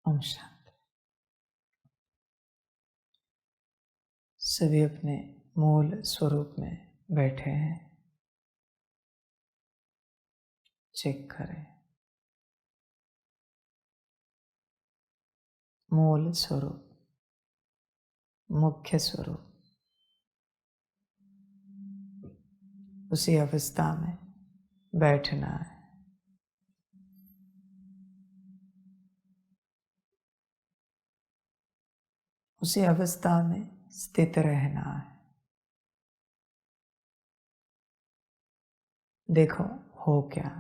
ओम शांति। सभी अपने मूल स्वरूप में बैठे हैं। चेक करें मूल स्वरूप, मुख्य स्वरूप, उसी अवस्था में बैठना है। उसी अवस्था में स्थित रहना है। देखो हो क्या।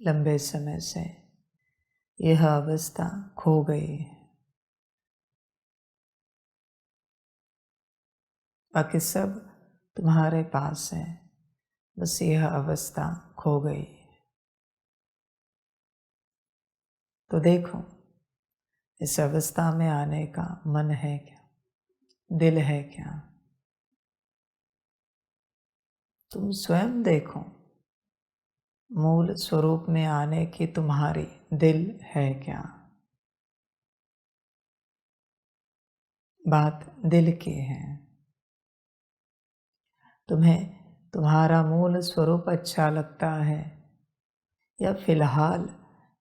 लंबे समय से यह अवस्था खो गई है। बाकी सब तुम्हारे पास है, बस यह अवस्था खो गई है। तो देखो, इस अवस्था में आने का मन है क्या, दिल है क्या? तुम स्वयं देखो, मूल स्वरूप में आने की तुम्हारी दिल है क्या? बात दिल की है। तुम्हें तुम्हारा मूल स्वरूप अच्छा लगता है या फिलहाल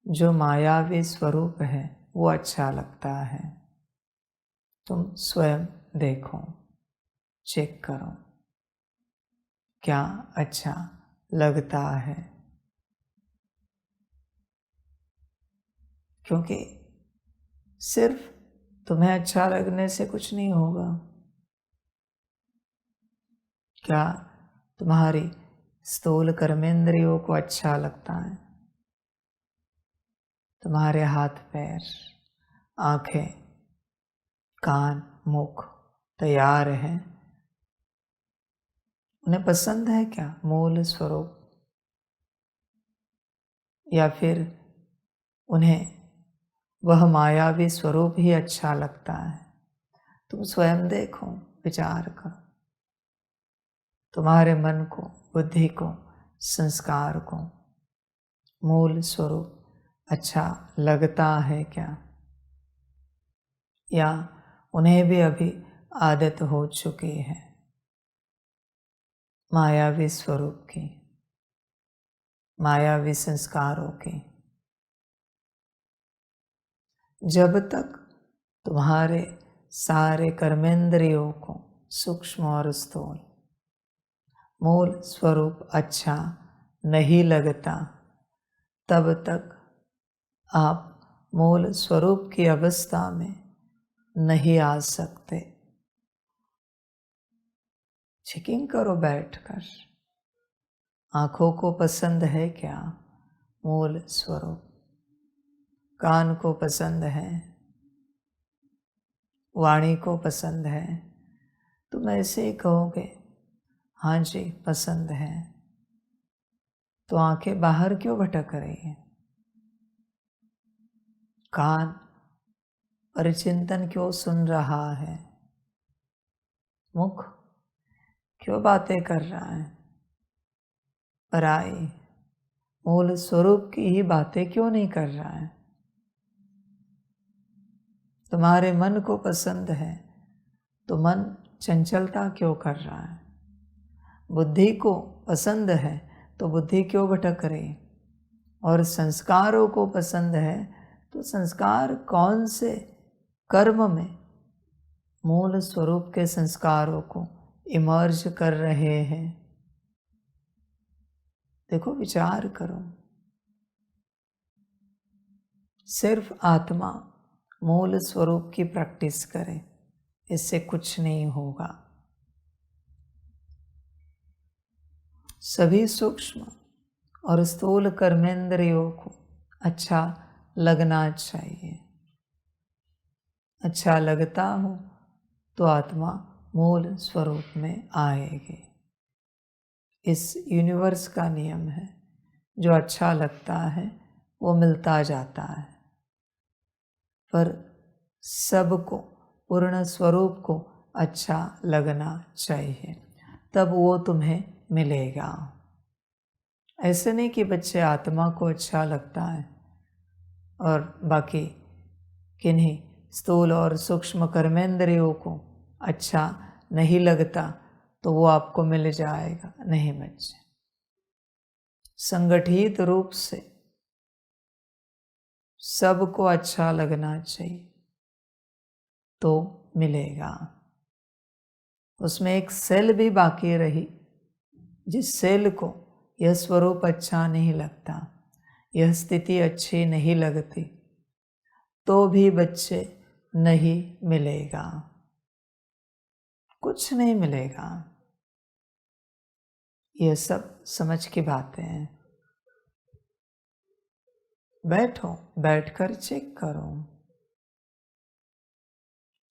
जो मायावी स्वरूप है वो अच्छा लगता है? तुम स्वयं देखो, चेक करो क्या अच्छा लगता है। क्योंकि सिर्फ तुम्हें अच्छा लगने से कुछ नहीं होगा। क्या तुम्हारी स्थूल कर्मेंद्रियों को अच्छा लगता है? तुम्हारे हाथ पैर, आंखें, कान, मुख तैयार हैं? उन्हें पसंद है क्या मूल स्वरूप? या फिर उन्हें वह मायावी स्वरूप ही अच्छा लगता है? तुम स्वयं देखो, विचार करो। तुम्हारे मन को, बुद्धि को, संस्कार को मूल स्वरूप अच्छा लगता है क्या? या उन्हें भी अभी आदत हो चुकी है मायावी स्वरूप की, मायावी संस्कारों की? जब तक तुम्हारे सारे कर्मेंद्रियों को, सूक्ष्म और स्थूल, मूल स्वरूप अच्छा नहीं लगता, तब तक आप मूल स्वरूप की अवस्था में नहीं आ सकते। चेकिंग करो बैठकर। आंखों को पसंद है क्या मूल स्वरूप? कान को पसंद है, वाणी को पसंद है? तुम ऐसे ही कहोगे हाँ जी पसंद है, तो आंखें बाहर क्यों भटक रही हैं? कान परिचिंतन क्यों सुन रहा है? मुख क्यों बातें कर रहा है? पराई मूल स्वरूप की ही बातें क्यों नहीं कर रहा है? तुम्हारे मन को पसंद है तो मन चंचलता क्यों कर रहा है? बुद्धि को पसंद है तो बुद्धि क्यों भटक रही? और संस्कारों को पसंद है तो संस्कार कौन से कर्म में मूल स्वरूप के संस्कारों को इमर्ज कर रहे हैं? देखो, विचार करो। सिर्फ आत्मा मूल स्वरूप की प्रैक्टिस करे, इससे कुछ नहीं होगा। सभी सूक्ष्म और स्थूल कर्मेंद्रियों को अच्छा लगना चाहिए। अच्छा लगता हो तो आत्मा मूल स्वरूप में आएगी। इस यूनिवर्स का नियम है, जो अच्छा लगता है वो मिलता जाता है, पर सबको, पूर्ण स्वरूप को अच्छा लगना चाहिए, तब वो तुम्हें मिलेगा। ऐसे नहीं कि बच्चे आत्मा को अच्छा लगता है और बाकी किन्हीं स्थूल और सूक्ष्म कर्मेंद्रियों को अच्छा नहीं लगता तो वो आपको मिल जाएगा। नहीं बच्चे, संगठित रूप से सबको अच्छा लगना चाहिए तो मिलेगा। उसमें एक सेल भी बाकी रही, जिस सेल को यह स्वरूप अच्छा नहीं लगता, यह स्थिति अच्छी नहीं लगती, तो भी बच्चे नहीं मिलेगा, कुछ नहीं मिलेगा। यह सब समझ की बातें हैं। बैठो, बैठकर चेक करो,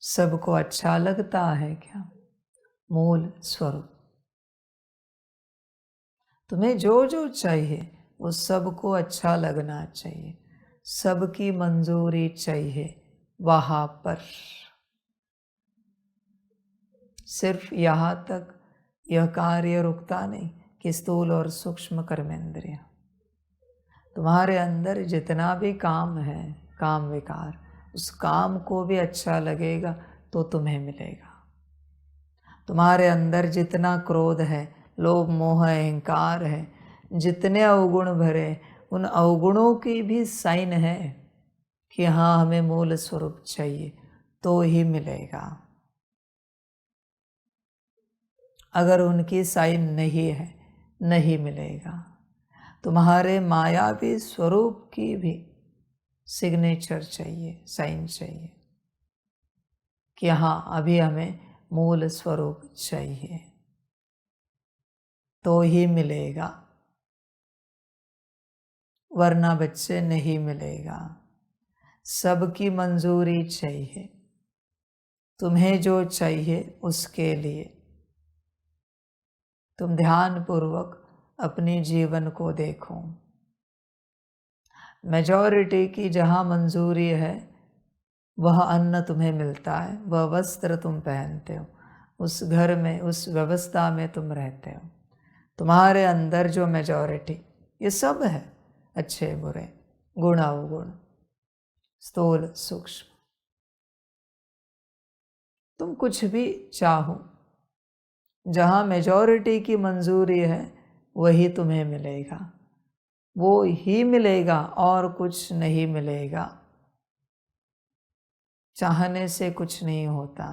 सबको अच्छा लगता है क्या? मूल स्वरूप तुम्हें जो जो चाहिए वो सबको अच्छा लगना चाहिए, सबकी मंजूरी चाहिए वहां पर। सिर्फ यहाँ तक यह कार्य रुकता नहीं कि स्थूल और सूक्ष्म कर्मेंद्रिय, तुम्हारे अंदर जितना भी काम है, काम विकार, उस काम को भी अच्छा लगेगा तो तुम्हें मिलेगा। तुम्हारे अंदर जितना क्रोध है, लोभ मोह अहंकार है, जितने अवगुण भरे, उन अवगुणों की भी साइन है कि हाँ हमें मूल स्वरूप चाहिए तो ही मिलेगा। अगर उनकी साइन नहीं है, नहीं मिलेगा। तुम्हारे मायावी स्वरूप की भी सिग्नेचर चाहिए, साइन चाहिए कि हाँ अभी हमें मूल स्वरूप चाहिए तो ही मिलेगा, वरना बच्चे नहीं मिलेगा। सबकी मंजूरी चाहिए, तुम्हें जो चाहिए उसके लिए तुम ध्यान पूर्वक अपनी जीवन को देखो। मेजॉरिटी की जहाँ मंजूरी है वह अन्न तुम्हें मिलता है, वह वस्त्र तुम पहनते हो, उस घर में, उस व्यवस्था में तुम रहते हो। तुम्हारे अंदर जो मेजॉरिटी, ये सब है, अच्छे बुरे, गुण अवगुण, स्थूल सूक्ष्म, तुम कुछ भी चाहो, जहाँ मेजॉरिटी की मंजूरी है वही तुम्हें मिलेगा, वो ही मिलेगा और कुछ नहीं मिलेगा। चाहने से कुछ नहीं होता।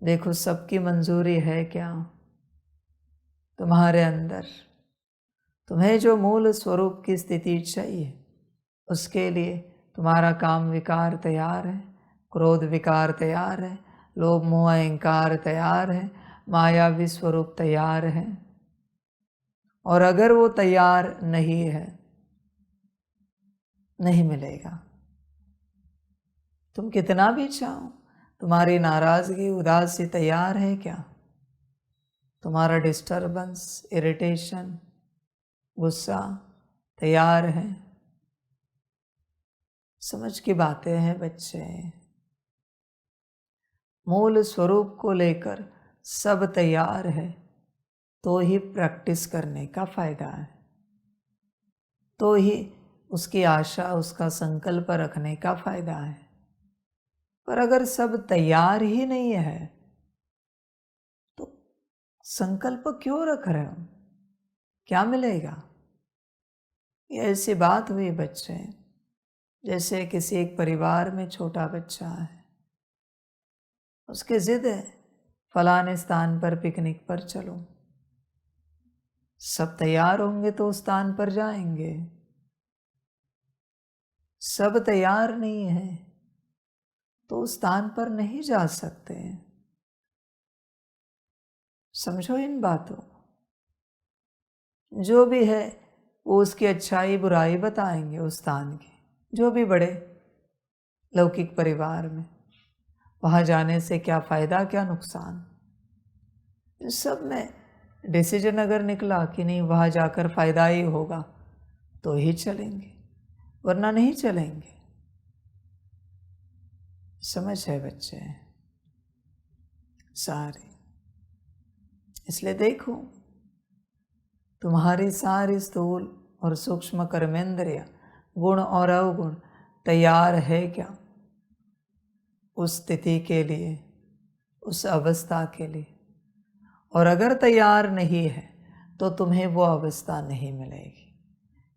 देखो सबकी मंजूरी है क्या तुम्हारे अंदर? तुम्हें जो मूल स्वरूप की स्थिति चाहिए उसके लिए तुम्हारा काम विकार तैयार है, क्रोध विकार तैयार है, लोभ मोह अहंकार तैयार है, मायावी स्वरूप तैयार है। और अगर वो तैयार नहीं है, नहीं मिलेगा। तुम कितना भी चाहो, तुम्हारी नाराजगी उदासी तैयार है क्या? तुम्हारा डिस्टर्बेंस, इरिटेशन, गुस्सा तैयार है? समझ की बातें हैं बच्चे। मूल स्वरूप को लेकर सब तैयार है तो ही प्रैक्टिस करने का फायदा है, तो ही उसकी आशा, उसका संकल्प रखने का फायदा है। पर अगर सब तैयार ही नहीं है तो संकल्प क्यों रख रहे हो? क्या मिलेगा? ये ऐसी बात हुई बच्चे, जैसे किसी एक परिवार में छोटा बच्चा है, उसकी जिद है फलाने स्थान पर पिकनिक पर चलो। सब तैयार होंगे तो उस स्थान पर जाएंगे, सब तैयार नहीं है तो उस स्थान पर नहीं जा सकते। समझो इन बातों। जो भी है वो उसकी अच्छाई बुराई बताएंगे उस स्थान की, जो भी बड़े लौकिक परिवार में। वहाँ जाने से क्या फायदा, क्या नुकसान, इस सब में डिसीजन अगर निकला कि नहीं वहाँ जाकर फायदा ही होगा तो ही चलेंगे, वरना नहीं चलेंगे। समझ है बच्चे सारे? इसलिए देखो तुम्हारी सारी स्थूल और सूक्ष्म कर्मेंद्रिय, गुण और अवगुण तैयार है क्या उस स्थिति के लिए, उस अवस्था के लिए? और अगर तैयार नहीं है तो तुम्हें वो अवस्था नहीं मिलेगी।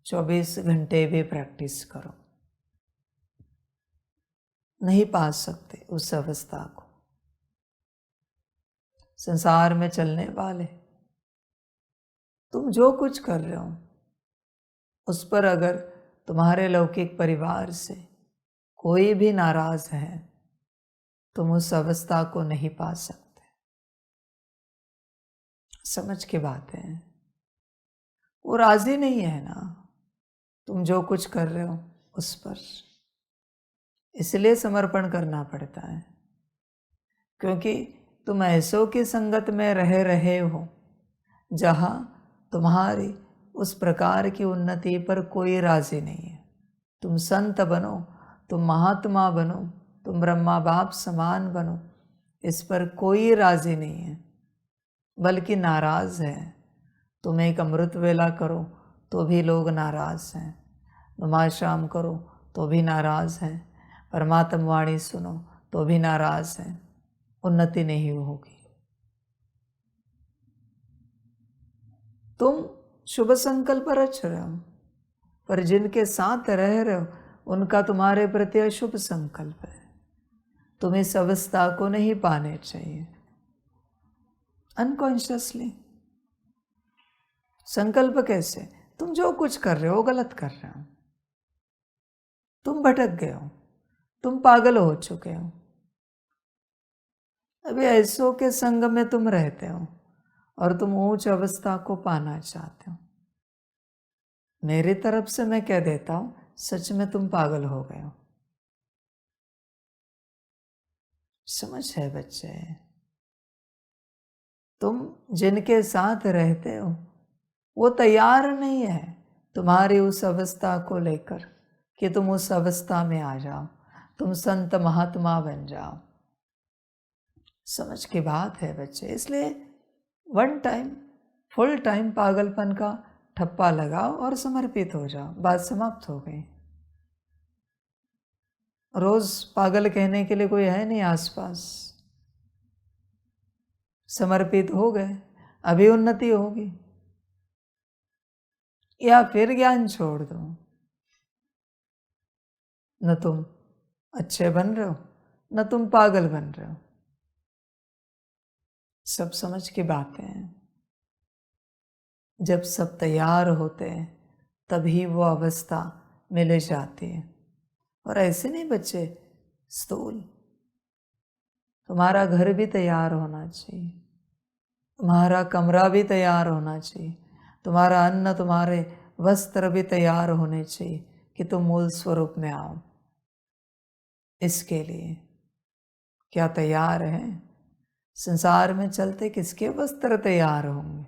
24 घंटे भी प्रैक्टिस करो, नहीं पा सकते उस अवस्था को। संसार में चलने वाले तुम जो कुछ कर रहे हो उस पर अगर तुम्हारे लौकिक परिवार से कोई भी नाराज है, तुम उस अवस्था को नहीं पा सकते। समझ की बात है, वो राजी नहीं है ना तुम जो कुछ कर रहे हो उस पर, इसलिए समर्पण करना पड़ता है। क्योंकि तुम ऐसों की संगत में रह रहे हो जहाँ तुम्हारी उस प्रकार की उन्नति पर कोई राजी नहीं है। तुम संत बनो, तुम महात्मा बनो, तुम ब्रह्मा बाप समान बनो, इस पर कोई राजी नहीं है, बल्कि नाराज है। तुम एक अमृत वेला करो तो भी लोग नाराज हैं, नमाज शाम करो तो भी नाराज हैं, परमात्मा वाणी सुनो तो भी नाराज हैं, उन्नति नहीं होगी। तुम शुभ संकल्प रच रहे हो, पर जिनके साथ रह रहे हो उनका तुम्हारे प्रति अशुभ संकल्प है। तुम इस अवस्था को नहीं पाने चाहिए। अनकॉन्शियसली संकल्प कैसे? तुम जो कुछ कर रहे हो गलत कर रहे हो, तुम भटक गए हो, तुम पागल हो चुके हो। अभी ऐसों के संग में तुम रहते हो और तुम उच्च अवस्था को पाना चाहते हो। मेरी तरफ से मैं कह देता हूं, सच में तुम पागल हो गए हो। समझ है बच्चे? तुम जिनके साथ रहते हो वो तैयार नहीं है तुम्हारी उस अवस्था को लेकर कि तुम उस अवस्था में आ जाओ, तुम संत महात्मा बन जाओ। समझ की बात है बच्चे। इसलिए वन टाइम फुल टाइम पागलपन का ठप्पा लगाओ और समर्पित हो जाओ, बात समाप्त हो गई। रोज पागल कहने के लिए कोई है नहीं आसपास। समर्पित हो गए, अभी उन्नति होगी। या फिर ज्ञान छोड़ दो, न तुम अच्छे बन रहे हो न तुम पागल बन रहे हो। सब समझ की बातें हैं। जब सब तैयार होते हैं तभी वो अवस्था मिल जाती है। और ऐसे नहीं बच्चे, स्थूल तुम्हारा घर भी तैयार होना चाहिए, तुम्हारा कमरा भी तैयार होना चाहिए, तुम्हारा अन्न तुम्हारे वस्त्र भी तैयार होने चाहिए कि तुम मूल स्वरूप में आओ। इसके लिए क्या तैयार है? संसार में चलते किसके वस्त्र तैयार होंगे?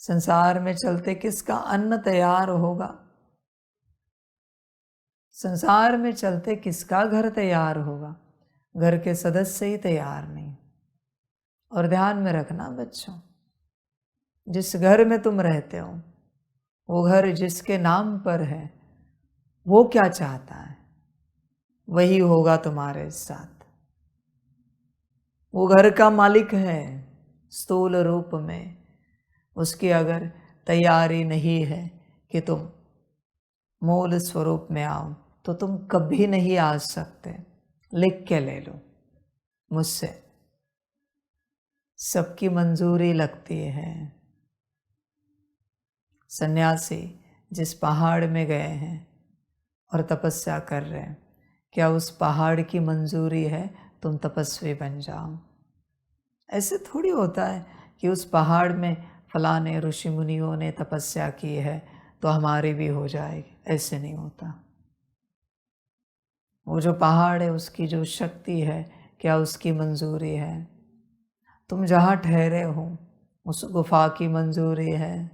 संसार में चलते किसका अन्न तैयार होगा? संसार में चलते किसका घर तैयार होगा? घर के सदस्य ही तैयार नहीं। और ध्यान में रखना बच्चों, जिस घर में तुम रहते हो वो घर जिसके नाम पर है वो क्या चाहता है वही होगा तुम्हारे साथ। वो घर का मालिक है स्थूल रूप में, उसकी अगर तैयारी नहीं है कि तुम मूल स्वरूप में आओ तो तुम कभी नहीं आ सकते। लिख के ले लो मुझसे, सबकी मंजूरी लगती है। सन्यासी जिस पहाड़ में गए हैं और तपस्या कर रहे हैं, क्या उस पहाड़ की मंजूरी है तुम तपस्वी बन जाओ? ऐसे थोड़ी होता है कि उस पहाड़ में फलाने ऋषि मुनियों ने तपस्या की है तो हमारी भी हो जाएगी। ऐसे नहीं होता। वो जो पहाड़ है उसकी जो शक्ति है, क्या उसकी मंजूरी है? तुम जहाँ ठहरे हो उस गुफा की मंजूरी है,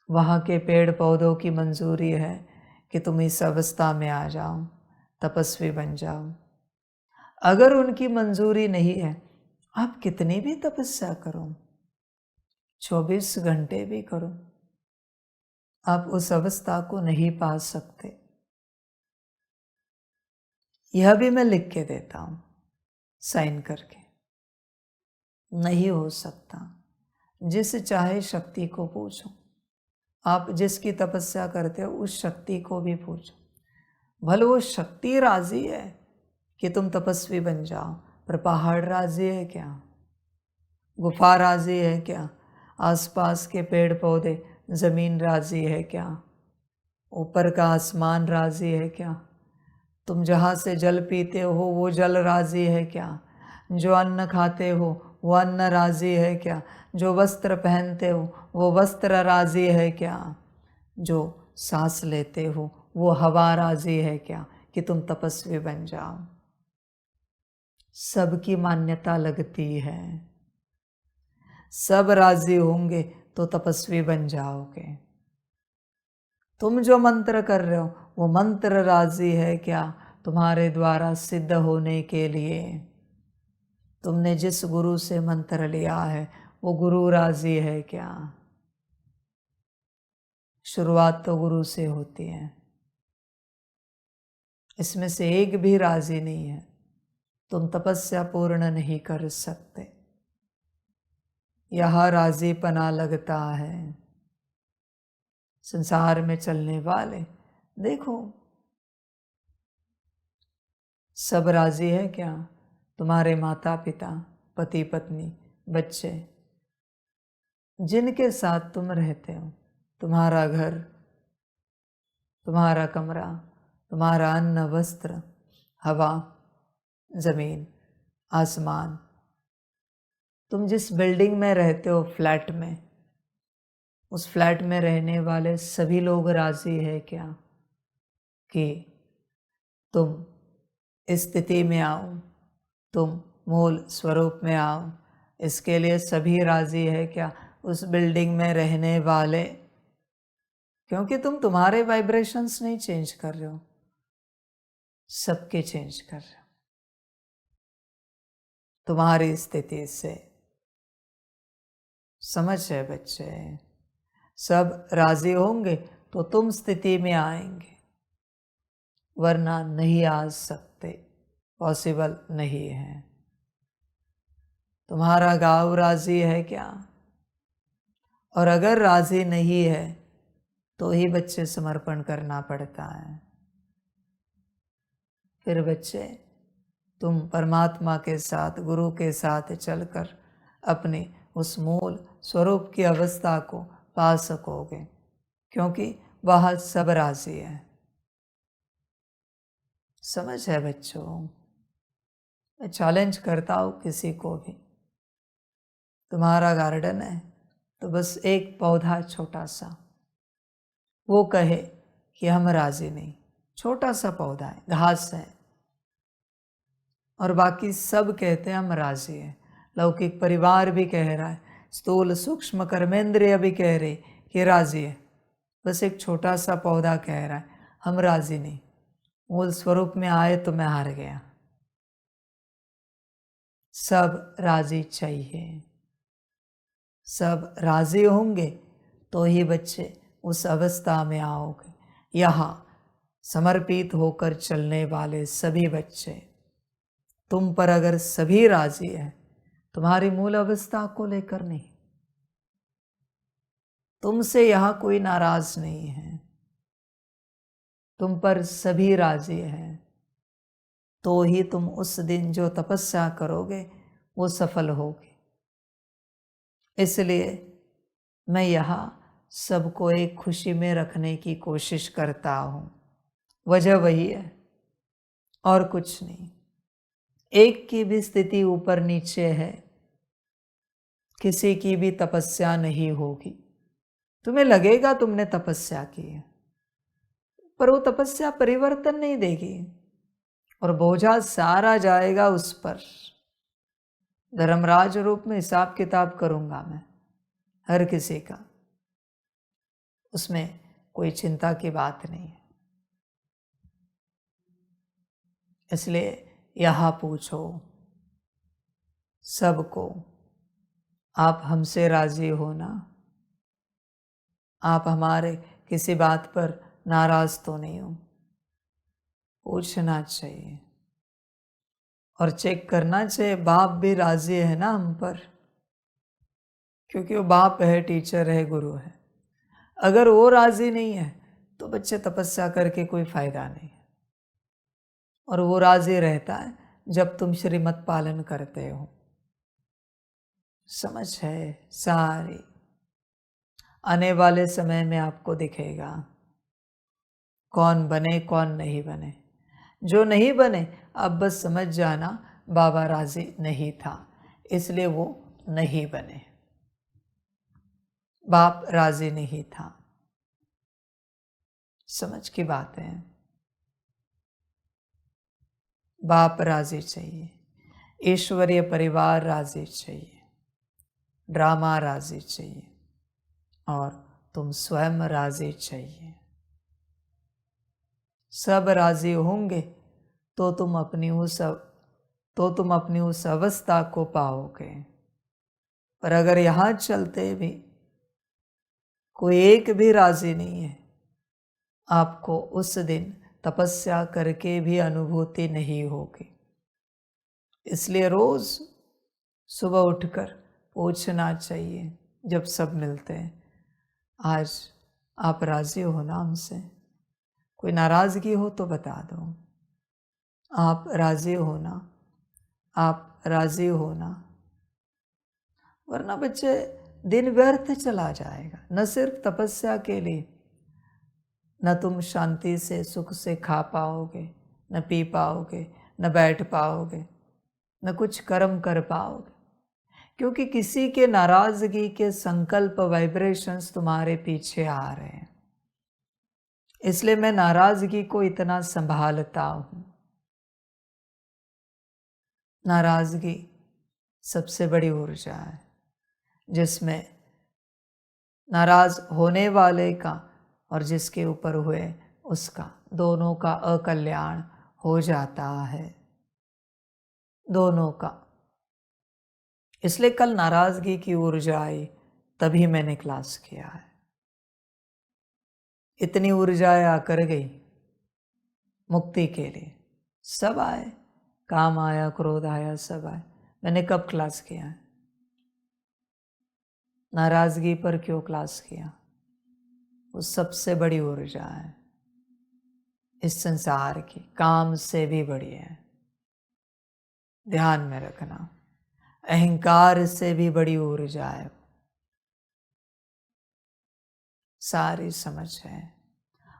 वहाँ के पेड़ पौधों की मंजूरी है कि तुम इस अवस्था में आ जाओ, तपस्वी बन जाओ। अगर उनकी मंजूरी नहीं है, आप कितनी भी तपस्या करो, 24 घंटे भी करो, आप उस अवस्था को नहीं पा सकते। यह भी मैं लिख के देता हूं, साइन करके। नहीं हो सकता। जिस चाहे शक्ति को पूछो, आप जिसकी तपस्या करते हो उस शक्ति को भी पूछो। भले वो शक्ति राजी है कि तुम तपस्वी बन जाओ, पर पहाड़ राजी है क्या? गुफा राजी है क्या? आसपास के पेड़ पौधे, जमीन राजी है क्या? ऊपर का आसमान राजी है क्या? तुम जहाँ से जल पीते हो वो जल राजी है क्या? जो अन्न खाते हो वो अन्न राजी है क्या? जो वस्त्र पहनते हो वो वस्त्र राजी है क्या? जो सांस लेते हो वो हवा राजी है क्या कि तुम तपस्वी बन जाओ? सबकी मान्यता लगती है। सब राजी होंगे तो तपस्वी बन जाओगे। तुम जो मंत्र कर रहे हो वो मंत्र राजी है क्या तुम्हारे द्वारा सिद्ध होने के लिए? तुमने जिस गुरु से मंत्र लिया है वो गुरु राजी है क्या? शुरुआत तो गुरु से होती है, इसमें से एक भी राजी नहीं है, तुम तपस्या पूर्ण नहीं कर सकते। यह राजीपना लगता है। संसार में चलने वाले देखो, सब राजी है क्या? तुम्हारे माता पिता, पति पत्नी, बच्चे, जिनके साथ तुम रहते हो, तुम्हारा घर, तुम्हारा कमरा, तुम्हारा अन्न वस्त्र, हवा, जमीन, आसमान, तुम जिस बिल्डिंग में रहते हो, फ्लैट में, उस फ्लैट में रहने वाले सभी लोग राजी है क्या कि तुम इस स्थिति में आओ, तुम मूल स्वरूप में आओ? इसके लिए सभी राजी है क्या उस बिल्डिंग में रहने वाले? क्योंकि तुम तुम्हारे वाइब्रेशंस नहीं चेंज कर रहे हो, सबके चेंज कर रहे हो। तुम्हारी स्थिति से समझ है बच्चे? सब राजी होंगे तो तुम स्थिति में आएंगे, वरना नहीं आ सकते, पॉसिबल नहीं है। तुम्हारा गांव राजी है क्या? और अगर राजी नहीं है तो ही बच्चे समर्पण करना पड़ता है। फिर बच्चे तुम परमात्मा के साथ, गुरु के साथ चलकर अपने उस मूल स्वरूप की अवस्था को पा सकोगे, क्योंकि वह सब राजी है। समझ है बच्चों? मैं चैलेंज करता हूँ किसी को भी, तुम्हारा गार्डन है तो बस एक पौधा छोटा सा, वो कहे कि हम राजी नहीं, छोटा सा पौधा है, घास है, और बाकी सब कहते हैं हम राजी हैं। लौकिक परिवार भी कह रहा है, स्थूल सूक्ष्म कर्मेंद्रिय भी कह रहे कि राजी है, बस एक छोटा सा पौधा कह रहा है हम राजी नहीं। मूल स्वरूप में आए तो मैं हार गया। सब राजी चाहिए, सब राजी होंगे तो ही बच्चे उस अवस्था में आओगे। यहाँ समर्पित होकर चलने वाले सभी बच्चे, तुम पर अगर सभी राजी है, तुम्हारी मूल अवस्था को लेकर नहीं, तुमसे यहाँ कोई नाराज नहीं है, तुम पर सभी राजी है, तो ही तुम उस दिन जो तपस्या करोगे वो सफल होगी। इसलिए मैं यहाँ सबको एक खुशी में रखने की कोशिश करता हूँ। वजह वही है और कुछ नहीं। एक की भी स्थिति ऊपर नीचे है, किसी की भी तपस्या नहीं होगी। तुम्हें लगेगा तुमने तपस्या की है, पर वो तपस्या परिवर्तन नहीं देगी और बोझा सारा जाएगा उस पर। धर्मराज रूप में हिसाब किताब करूंगा मैं हर किसी का, उसमें कोई चिंता की बात नहीं है। इसलिए यहाँ पूछो सबको, आप हमसे राजी हो ना? आप हमारे किसी बात पर नाराज तो नहीं हो? पूछना चाहिए और चेक करना चाहिए बाप भी राजी है ना हम पर, क्योंकि वो बाप है, टीचर है, गुरु है। अगर वो राजी नहीं है तो बच्चे तपस्या करके कोई फायदा नहीं है। और वो राजी रहता है जब तुम श्रीमत पालन करते हो। समझ है सारी। आने वाले समय में आपको दिखेगा कौन बने कौन नहीं बने। जो नहीं बने आप बस समझ जाना बाबा राजी नहीं था, इसलिए वो नहीं बने। बाप राजी नहीं था। समझ की बात है। बाप राजी चाहिए, ईश्वरीय परिवार राजी चाहिए, ड्रामा राजी चाहिए, और तुम स्वयं राजी चाहिए। सब राजी होंगे तो तुम अपनी उस अवस्था को पाओगे। पर अगर यहाँ चलते भी कोई एक भी राजी नहीं है, आपको उस दिन तपस्या करके भी अनुभूति नहीं होगी। इसलिए रोज सुबह उठकर पूछना चाहिए जब सब मिलते हैं, आज आप राजी हो ना हमसे? कोई नाराजगी हो तो बता दो। आप राजी हो ना? आप राजी हो ना? वरना बच्चे दिन व्यर्थ चला जाएगा। न सिर्फ तपस्या के लिए, न तुम शांति से सुख से खा पाओगे, न पी पाओगे, न बैठ पाओगे, न कुछ कर्म कर पाओगे, क्योंकि किसी के नाराजगी के संकल्प वाइब्रेशंस तुम्हारे पीछे आ रहे हैं। इसलिए मैं नाराजगी को इतना संभालता हूं। नाराजगी सबसे बड़ी ऊर्जा है, जिसमें नाराज होने वाले का और जिसके ऊपर हुए उसका, दोनों का अकल्याण हो जाता है, दोनों का। इसलिए कल नाराजगी की ऊर्जा आई तभी मैंने क्लास किया है। इतनी ऊर्जाएं आकर गई मुक्ति के लिए, सब आए, काम आया, क्रोध आया, सब आए। मैंने कब क्लास किया है? नाराजगी पर क्यों क्लास किया? वो सबसे बड़ी ऊर्जा है इस संसार की, काम से भी बड़ी है। ध्यान में रखना, अहंकार से भी बड़ी ऊर्जा है। सारी समझ है।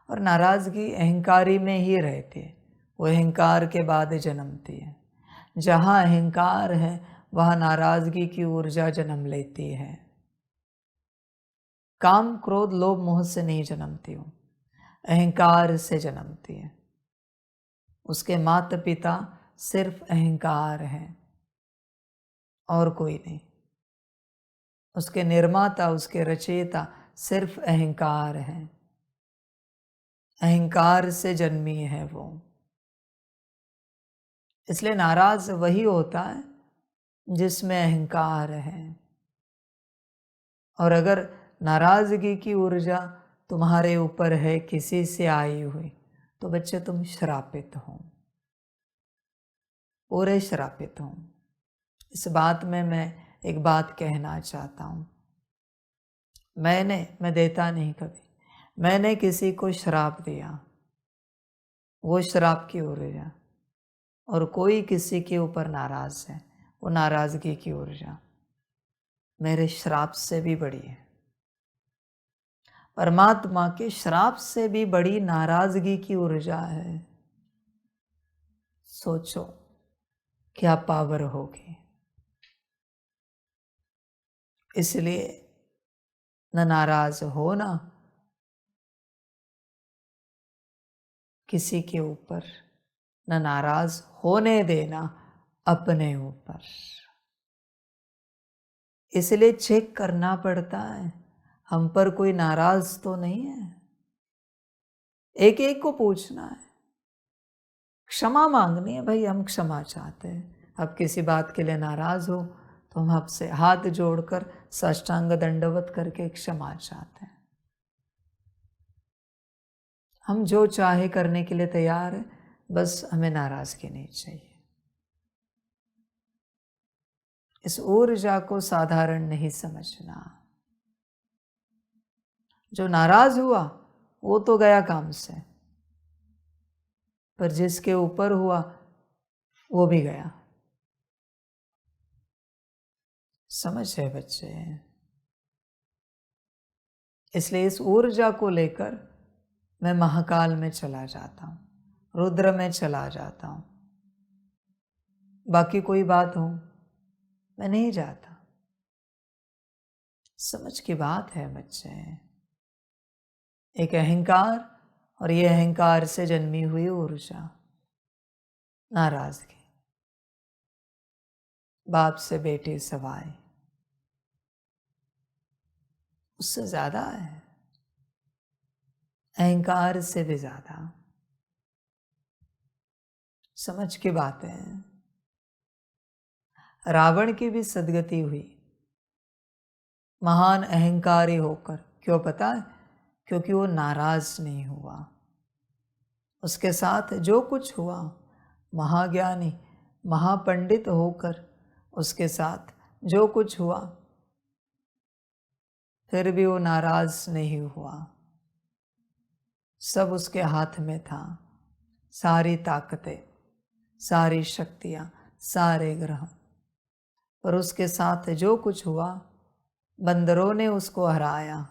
और नाराजगी अहंकारी में ही रहती है, वो अहंकार के बाद जन्मती है। जहाँ अहंकार है वहाँ नाराजगी की ऊर्जा जन्म लेती है। काम क्रोध लोभ मोह से नहीं जन्मती हूँ, अहंकार से जन्मती है। उसके माता पिता सिर्फ अहंकार हैं और कोई नहीं। उसके निर्माता, उसके रचयिता सिर्फ अहंकार है। अहंकार से जन्मी है वो। इसलिए नाराज वही होता है जिसमें अहंकार है। और अगर नाराजगी की ऊर्जा तुम्हारे ऊपर है, किसी से आई हुई, तो बच्चे तुम श्रापित हो, पूरे श्रापित हो। इस बात में मैं एक बात कहना चाहता हूँ। मैं देता नहीं कभी, मैंने किसी को श्राप दिया, वो श्राप की ऊर्जा, और कोई किसी के ऊपर नाराज है, वो नाराजगी की ऊर्जा मेरे श्राप से भी बड़ी है। परमात्मा के श्राप से भी बड़ी नाराजगी की ऊर्जा है। सोचो क्या पावर होगी। इसलिए न नाराज होना किसी के ऊपर, न नाराज होने देना अपने ऊपर। इसलिए चेक करना पड़ता है हम पर कोई नाराज तो नहीं है। एक एक को पूछना है, क्षमा मांगनी है। भाई हम क्षमा चाहते हैं, अब किसी बात के लिए नाराज हो तो हम आपसे हाथ जोड़कर साष्टांग दंडवत करके क्षमा चाहते हैं। हम जो चाहे करने के लिए तैयार हैं, बस हमें नाराजगी नहीं चाहिए। इस ऊर्जा को साधारण नहीं समझना। जो नाराज हुआ वो तो गया काम से, पर जिसके ऊपर हुआ वो भी गया। समझ है बच्चे? इसलिए इस ऊर्जा को लेकर मैं महाकाल में चला जाता हूँ, रुद्र में चला जाता हूँ। बाकी कोई बात हो मैं नहीं जाता। समझ की बात है बच्चे। एक अहंकार और ये अहंकार से जन्मी हुई ऊर्जा, नाराजगी, बाप से बेटी सवाई, उससे ज्यादा है, अहंकार से भी ज्यादा। समझ की बातें हैं। रावण की भी सदगति हुई महान अहंकारी होकर। क्यों पता है? क्योंकि वो नाराज नहीं हुआ। उसके साथ जो कुछ हुआ, महाज्ञानी महापंडित होकर उसके साथ जो कुछ हुआ, फिर भी वो नाराज नहीं हुआ। सब उसके हाथ में था, सारी ताकतें, सारी शक्तियां, सारे ग्रह। पर उसके साथ जो कुछ हुआ, बंदरों ने उसको हराया।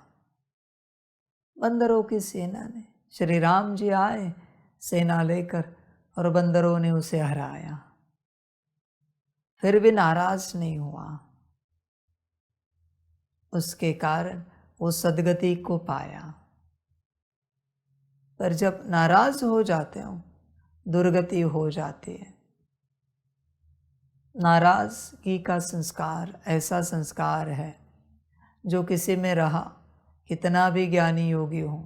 बंदरों की सेना ने, श्री राम जी आए सेना लेकर और बंदरों ने उसे हराया, फिर भी नाराज नहीं हुआ। उसके कारण वो सदगति को पाया। पर जब नाराज हो जाते हो, दुर्गति हो जाती है। नाराजगी का संस्कार ऐसा संस्कार है जो किसी में रहा, कितना भी ज्ञानी योगी हो,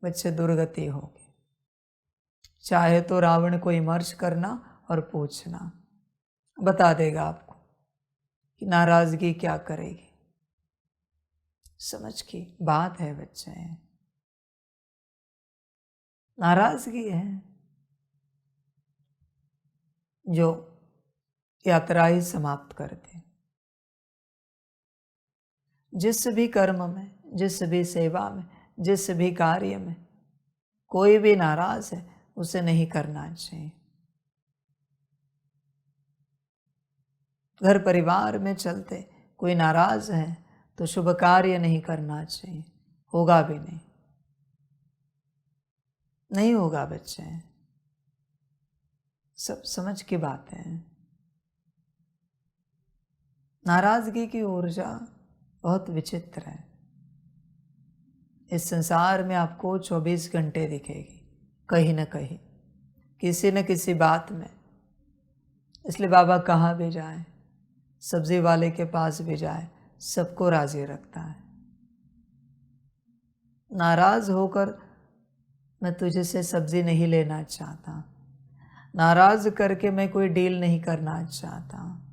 बच्चे दुर्गति होगी। चाहे तो रावण को इमर्श करना और पूछना, बता देगा आपको कि नाराजगी क्या करेगी। समझ की बात है बच्चे। नाराजगी है जो यात्रा ही समाप्त कर दे। जिस भी कर्म में, जिस भी सेवा में, जिस भी कार्य में कोई भी नाराज है, उसे नहीं करना चाहिए। घर परिवार में चलते कोई नाराज है तो शुभ कार्य नहीं करना चाहिए, होगा भी नहीं, नहीं होगा बच्चे। सब समझ की बात है। नाराजगी की ऊर्जा बहुत विचित्र है। इस संसार में आपको 24 घंटे दिखेगी, कहीं न कहीं, किसी न किसी बात में। इसलिए बाबा कहाँ भी जाए, सब्जी वाले के पास भी जाए, सबको राजी रखता है। नाराज होकर मैं तुझे से सब्जी नहीं लेना चाहता, नाराज करके मैं कोई डील नहीं करना चाहता,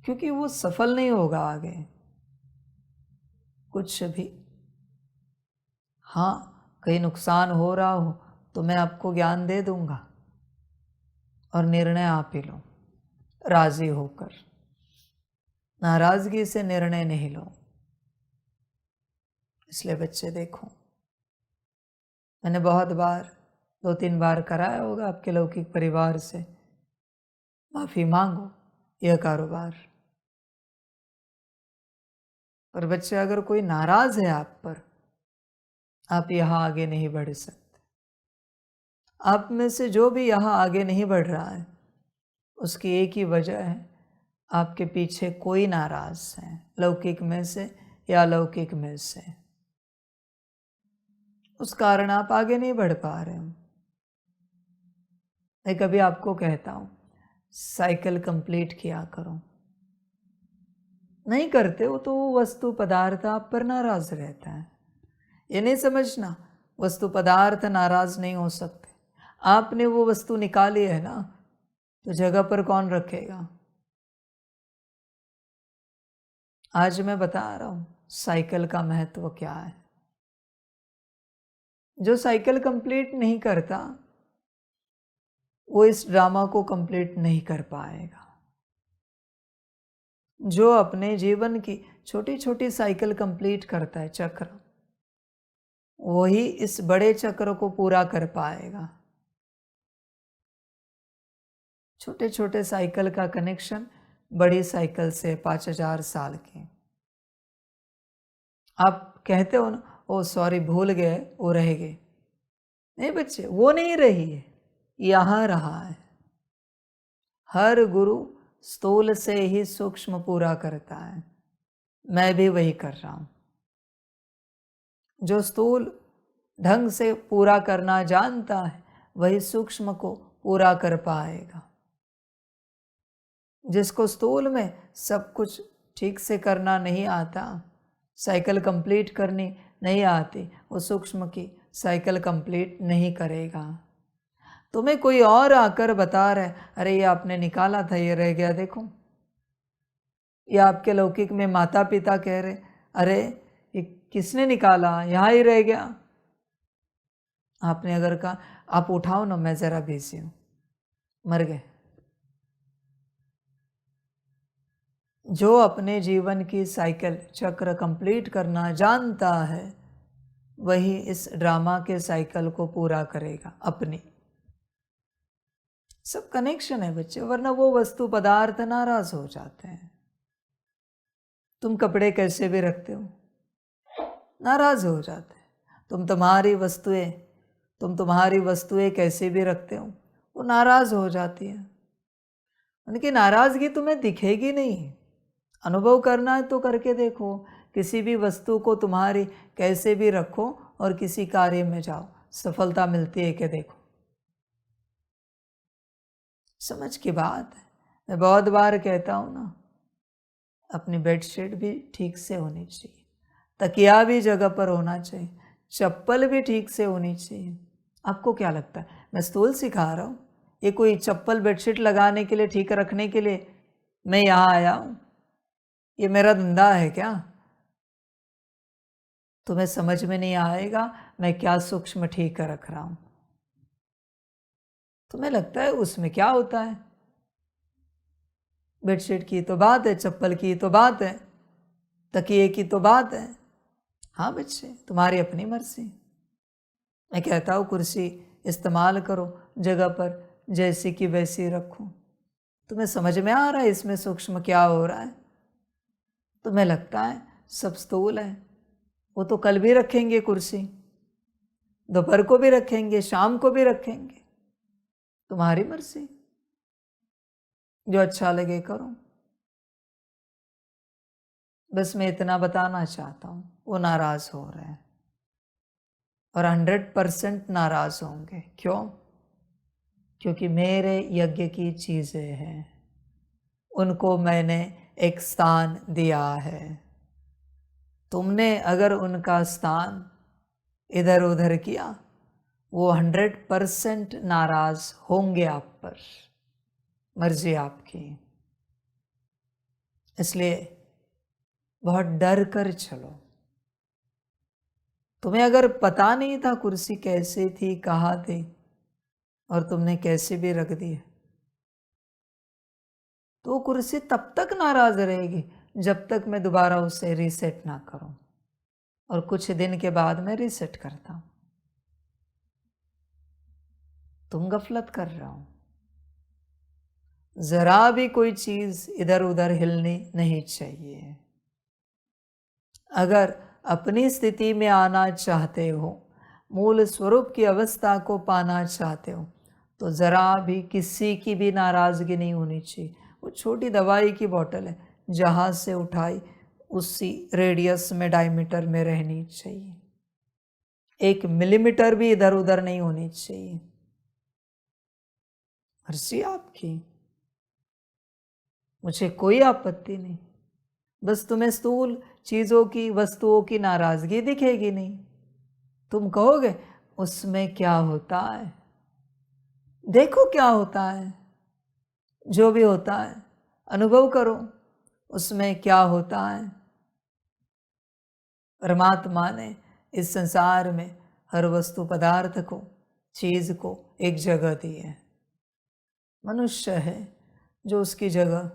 क्योंकि वो सफल नहीं होगा आगे कुछ भी। हाँ, कहीं नुकसान हो रहा हो तो मैं आपको ज्ञान दे दूंगा और निर्णय आप ही लो राजी होकर। नाराजगी से निर्णय नहीं लो। इसलिए बच्चे देखो, मैंने बहुत बार 2-3 बार कराया होगा आपके लौकिक परिवार से, माफी मांगो यह कारोबार। पर बच्चे अगर कोई नाराज है आप पर, आप यहाँ आगे नहीं बढ़ सकते। आप में से जो भी यहाँ आगे नहीं बढ़ रहा है, उसकी एक ही वजह है, आपके पीछे कोई नाराज है, लौकिक में से या अलौकिक में से। उस कारण आप आगे नहीं बढ़ पा रहे हो। मैं कभी आपको कहता हूँ साइकिल कंप्लीट किया करो, नहीं करते हो तो वो वस्तु पदार्थ आप पर नाराज रहता है। ये नहीं समझना वस्तु पदार्थ नाराज नहीं हो सकते। आपने वो वस्तु निकाली है ना, तो जगह पर कौन रखेगा? आज मैं बता रहा हूं साइकिल का महत्व क्या है। जो साइकिल कंप्लीट नहीं करता वो इस ड्रामा को कंप्लीट नहीं कर पाएगा। जो अपने जीवन की छोटी छोटी साइकिल कंप्लीट करता है, चक्र, वही इस बड़े चक्र को पूरा कर पाएगा। छोटे छोटे साइकिल का कनेक्शन बड़ी साइकिल से 5000 साल के। आप कहते हो ना, ओ सॉरी भूल गए, वो रह गए। नहीं बच्चे, वो नहीं रही है, यहां रहा है। हर गुरु स्थूल से ही सूक्ष्म पूरा करता है। मैं भी वही कर रहा हूं। जो स्थूल ढंग से पूरा करना जानता है वही सूक्ष्म को पूरा कर पाएगा। जिसको स्थूल में सब कुछ ठीक से करना नहीं आता, साइकिल कंप्लीट करनी नहीं आती, वो सूक्ष्म की साइकिल कंप्लीट नहीं करेगा। तुम्हें कोई और आकर बता रहे, अरे ये आपने निकाला था, ये रह गया देखो। या आपके लौकिक में माता पिता कह रहे, अरे ये किसने निकाला, यहाँ ही रह गया। आपने अगर कहा आप उठाओ ना, मैं जरा बिजी हूं, मर गए। जो अपने जीवन की साइकिल चक्र कंप्लीट करना जानता है वही इस ड्रामा के साइकिल को पूरा करेगा अपनी। सब कनेक्शन है बच्चे, वरना वो वस्तु पदार्थ नाराज हो जाते हैं। तुम कपड़े कैसे भी रखते हो, नाराज हो जाते हैं। तुम तुम्हारी वस्तुएं कैसे भी रखते हो, वो नाराज हो जाती है। उनकी नाराजगी तुम्हें दिखेगी नहीं। अनुभव करना है तो करके देखो। किसी भी वस्तु को तुम्हारी कैसे भी रखो और किसी कार्य में जाओ, सफलता मिलती है कि देखो। समझ की बात है। मैं बहुत बार कहता हूं ना, अपनी बेडशीट भी ठीक से होनी चाहिए, तकिया भी जगह पर होना चाहिए, चप्पल भी ठीक से होनी चाहिए। आपको क्या लगता है मैं स्थूल सिखा रहा हूं? ये कोई चप्पल बेडशीट लगाने के लिए, ठीक रखने के लिए मैं यहां आया हूं? ये मेरा धंधा है क्या? तुम्हें समझ में नहीं आएगा मैं क्या सूक्ष्म ठीक रख रहा हूं। तुम्हें लगता है उसमें क्या होता है? बेडशीट की तो बात है, चप्पल की तो बात है, तकिए की तो बात है। हाँ बच्चे, तुम्हारी अपनी मर्जी। मैं कहता हूँ कुर्सी इस्तेमाल करो, जगह पर जैसी की वैसी रखो। तुम्हें समझ में आ रहा है इसमें सूक्ष्म क्या हो रहा है? तुम्हें लगता है सब स्थूल है, वो तो कल भी रखेंगे कुर्सी, दोपहर को भी रखेंगे, शाम को भी रखेंगे। तुम्हारी मर्जी, जो अच्छा लगे करो। बस मैं इतना बताना चाहता हूं, वो नाराज हो रहे हैं और 100% नाराज होंगे। क्यों? क्योंकि मेरे यज्ञ की चीजें हैं, उनको मैंने एक स्थान दिया है। तुमने अगर उनका स्थान इधर उधर किया, वो 100% नाराज होंगे आप पर। मर्जी आपकी। इसलिए बहुत डर कर चलो। तुम्हें अगर पता नहीं था कुर्सी कैसे थी, कहाँ थी, और तुमने कैसे भी रख दी, तो वो कुर्सी तब तक नाराज रहेगी जब तक मैं दोबारा उसे रीसेट ना करूं। और कुछ दिन के बाद मैं रीसेट करता हूं। तुम गफलत कर रहे हो। जरा भी कोई चीज इधर उधर हिलनी नहीं चाहिए। अगर अपनी स्थिति में आना चाहते हो, मूल स्वरूप की अवस्था को पाना चाहते हो, तो जरा भी किसी की भी नाराजगी नहीं होनी चाहिए। वो छोटी दवाई की बोतल है, जहां से उठाई उसी रेडियस में, डायमीटर में रहनी चाहिए। 1 मिलीमीटर भी इधर उधर नहीं होनी चाहिए। मर्जी आपकी, मुझे कोई आपत्ति नहीं। बस तुम्हें स्थूल चीजों की, वस्तुओं की नाराजगी दिखेगी नहीं। तुम कहोगे उसमें क्या होता है, देखो क्या होता है। जो भी होता है अनुभव करो, उसमें क्या होता है। परमात्मा ने इस संसार में हर वस्तु पदार्थ को, चीज को एक जगह दी है। मनुष्य है जो उसकी जगह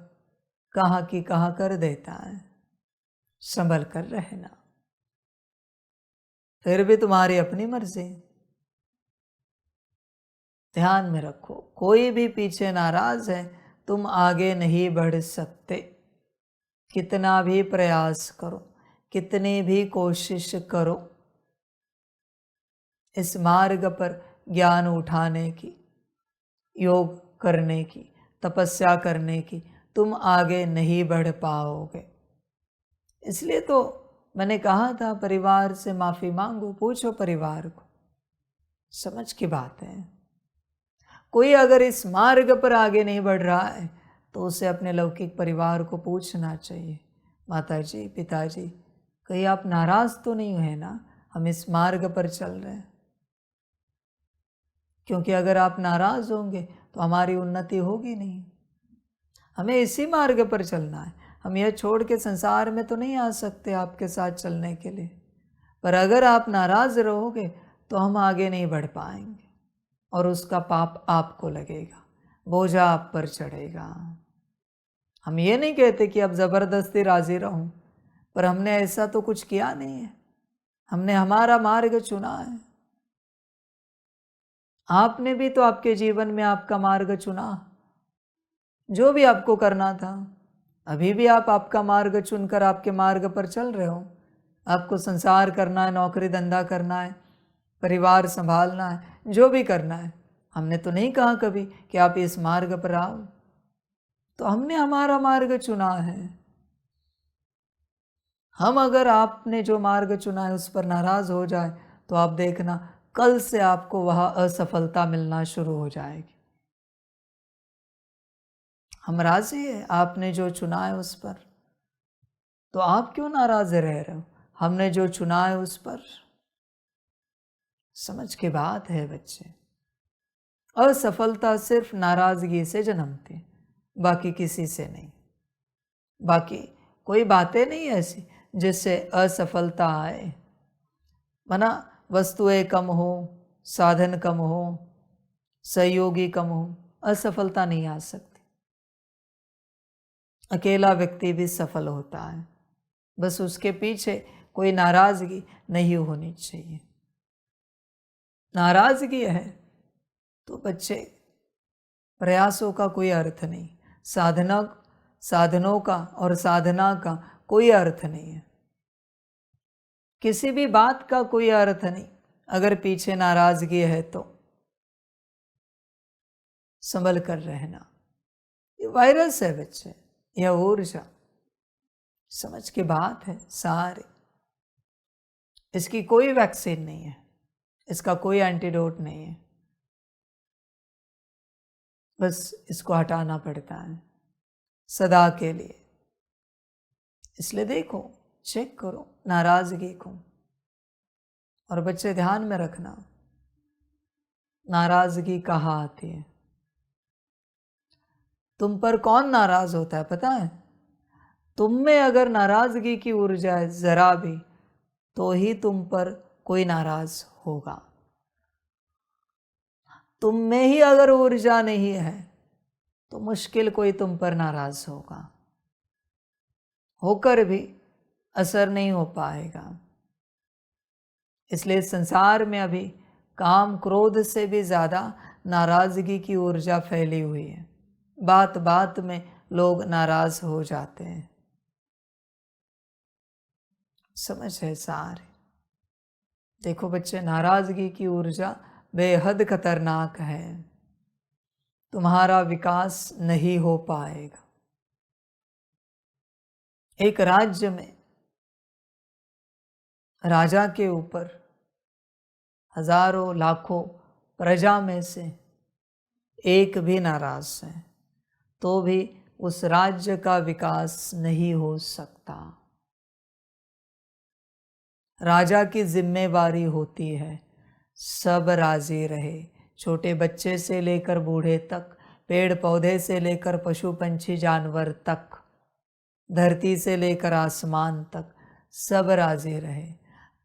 कहाँ की कहाँ कर देता है। संभल कर रहना, फिर भी तुम्हारी अपनी मर्जी। ध्यान में रखो, कोई भी पीछे नाराज है, तुम आगे नहीं बढ़ सकते। कितना भी प्रयास करो, कितनी भी कोशिश करो, इस मार्ग पर ज्ञान उठाने की, योग करने की, तपस्या करने की, तुम आगे नहीं बढ़ पाओगे। इसलिए तो मैंने कहा था परिवार से माफी मांगो, पूछो परिवार को। समझ की बात है। कोई अगर इस मार्ग पर आगे नहीं बढ़ रहा है तो उसे अपने लौकिक परिवार को पूछना चाहिए, माताजी, पिताजी, कहीं आप नाराज तो नहीं हुए ना, हम इस मार्ग पर चल रहे हैं। क्योंकि अगर आप नाराज होंगे तो हमारी उन्नति होगी नहीं। हमें इसी मार्ग पर चलना है। हम यह छोड़ के संसार में तो नहीं आ सकते आपके साथ चलने के लिए। पर अगर आप नाराज रहोगे तो हम आगे नहीं बढ़ पाएंगे और उसका पाप आपको लगेगा, बोझा आप पर चढ़ेगा। हम ये नहीं कहते कि अब जबरदस्ती राजी रहूं, पर हमने ऐसा तो कुछ किया नहीं है। हमने हमारा मार्ग चुना है। आपने भी तो आपके जीवन में आपका मार्ग चुना, जो भी आपको करना था। अभी भी आप आपका मार्ग चुनकर आपके मार्ग पर चल रहे हो। आपको संसार करना है, नौकरी धंधा करना है, परिवार संभालना है, जो भी करना है। हमने तो नहीं कहा कभी कि आप इस मार्ग पर आओ। तो हमने हमारा मार्ग चुना है। हम अगर आपने जो मार्ग चुना है उस पर नाराज हो जाए तो आप देखना कल से आपको वहां असफलता मिलना शुरू हो जाएगी। हम राजी है आपने जो चुना है उस पर, तो आप क्यों नाराज रह रहे हो? हमने जो चुना है उस पर। समझ की बात है बच्चे। असफलता सिर्फ नाराजगी से जन्मती, बाकी किसी से नहीं। बाकी कोई बातें नहीं ऐसी जिससे असफलता आए। मना वस्तुएं कम हो, साधन कम हो, सहयोगी कम हो, असफलता नहीं आ सकती। अकेला व्यक्ति भी सफल होता है, बस उसके पीछे कोई नाराजगी नहीं होनी चाहिए। नाराजगी है तो बच्चे प्रयासों का कोई अर्थ नहीं, साधनों का और साधना का कोई अर्थ नहीं है। किसी भी बात का कोई अर्थ नहीं अगर पीछे नाराजगी है तो। संभल कर रहना। ये वायरस है बच्चे, यह ऊर्जा। समझ की बात है सारी। इसकी कोई वैक्सीन नहीं है, इसका कोई एंटीडोट नहीं है, बस इसको हटाना पड़ता है सदा के लिए। इसलिए देखो, चेक करो नाराजगी को। और बच्चे ध्यान में रखना, नाराजगी कहाँ आती है? तुम पर कौन नाराज होता है पता है? तुम में अगर नाराजगी की ऊर्जा है जरा भी, तो ही तुम पर कोई नाराज होगा। तुम में ही अगर ऊर्जा नहीं है तो मुश्किल कोई तुम पर नाराज होगा। होकर भी असर नहीं हो पाएगा। इसलिए संसार में अभी काम क्रोध से भी ज्यादा नाराजगी की ऊर्जा फैली हुई है। बात बात में लोग नाराज हो जाते हैं। समझ है सारे। देखो बच्चे, नाराजगी की ऊर्जा बेहद खतरनाक है। तुम्हारा विकास नहीं हो पाएगा। एक राज्य में राजा के ऊपर हजारों लाखों प्रजा में से एक भी नाराज है तो भी उस राज्य का विकास नहीं हो सकता। राजा की जिम्मेवारी होती है सब राजी रहे, छोटे बच्चे से लेकर बूढ़े तक, पेड़ पौधे से लेकर पशु पंछी जानवर तक, धरती से लेकर आसमान तक, सब राजी रहे,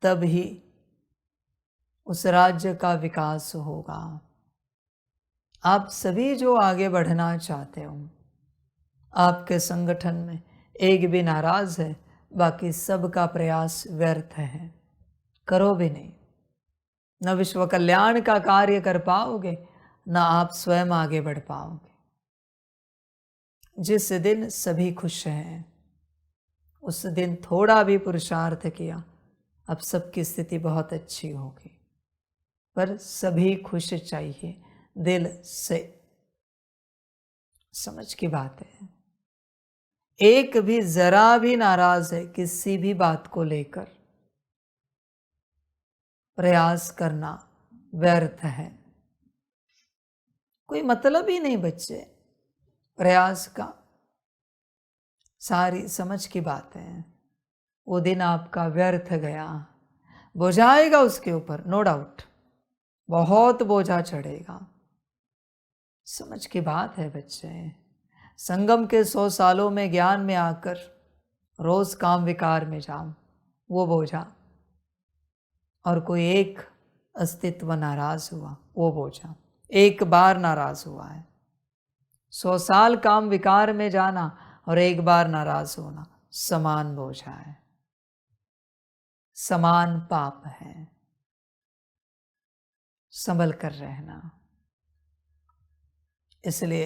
तब ही उस राज्य का विकास होगा। आप सभी जो आगे बढ़ना चाहते हो, आपके संगठन में एक भी नाराज है, बाकी सबका प्रयास व्यर्थ है, करो भी नहीं। न विश्व कल्याण का कार्य कर पाओगे, न आप स्वयं आगे बढ़ पाओगे। जिस दिन सभी खुश हैं, उस दिन थोड़ा भी पुरुषार्थ किया, अब सबकी स्थिति बहुत अच्छी होगी। पर सभी खुश चाहिए, दिल से। समझ की बात है। एक भी जरा भी नाराज है किसी भी बात को लेकर, प्रयास करना व्यर्थ है। कोई मतलब ही नहीं बच्चे प्रयास का। सारी समझ की बात है। वो दिन आपका व्यर्थ गया, बोझा आएगा उसके ऊपर, नो डाउट, बहुत बोझा चढ़ेगा। समझ की बात है बच्चे। संगम के 100 सालों में ज्ञान में आकर रोज काम विकार में जाऊं, वो बोझा। और कोई एक अस्तित्व नाराज हुआ, वो बोझा। एक बार नाराज हुआ है। 100 साल काम विकार में जाना और एक बार नाराज होना समान बोझा है, समान पाप है। संभल कर रहना। इसलिए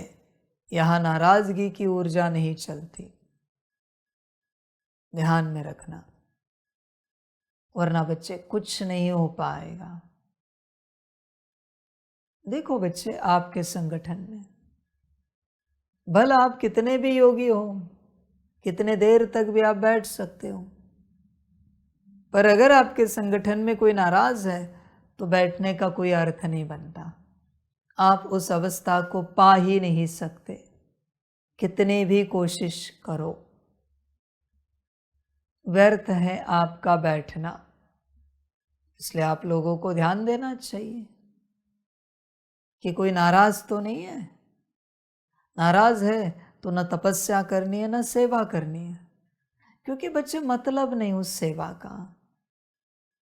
यहां नाराजगी की ऊर्जा नहीं चलती, ध्यान में रखना, वरना बच्चे कुछ नहीं हो पाएगा। देखो बच्चे, आपके संगठन में भला आप कितने भी योगी हो, कितने देर तक भी आप बैठ सकते हो, पर अगर आपके संगठन में कोई नाराज है तो बैठने का कोई अर्थ नहीं बनता। आप उस अवस्था को पा ही नहीं सकते, कितनी भी कोशिश करो। व्यर्थ है आपका बैठना। इसलिए आप लोगों को ध्यान देना चाहिए कि कोई नाराज तो नहीं है। नाराज है तो न तपस्या करनी है, न सेवा करनी है, क्योंकि बच्चे मतलब नहीं उस सेवा का।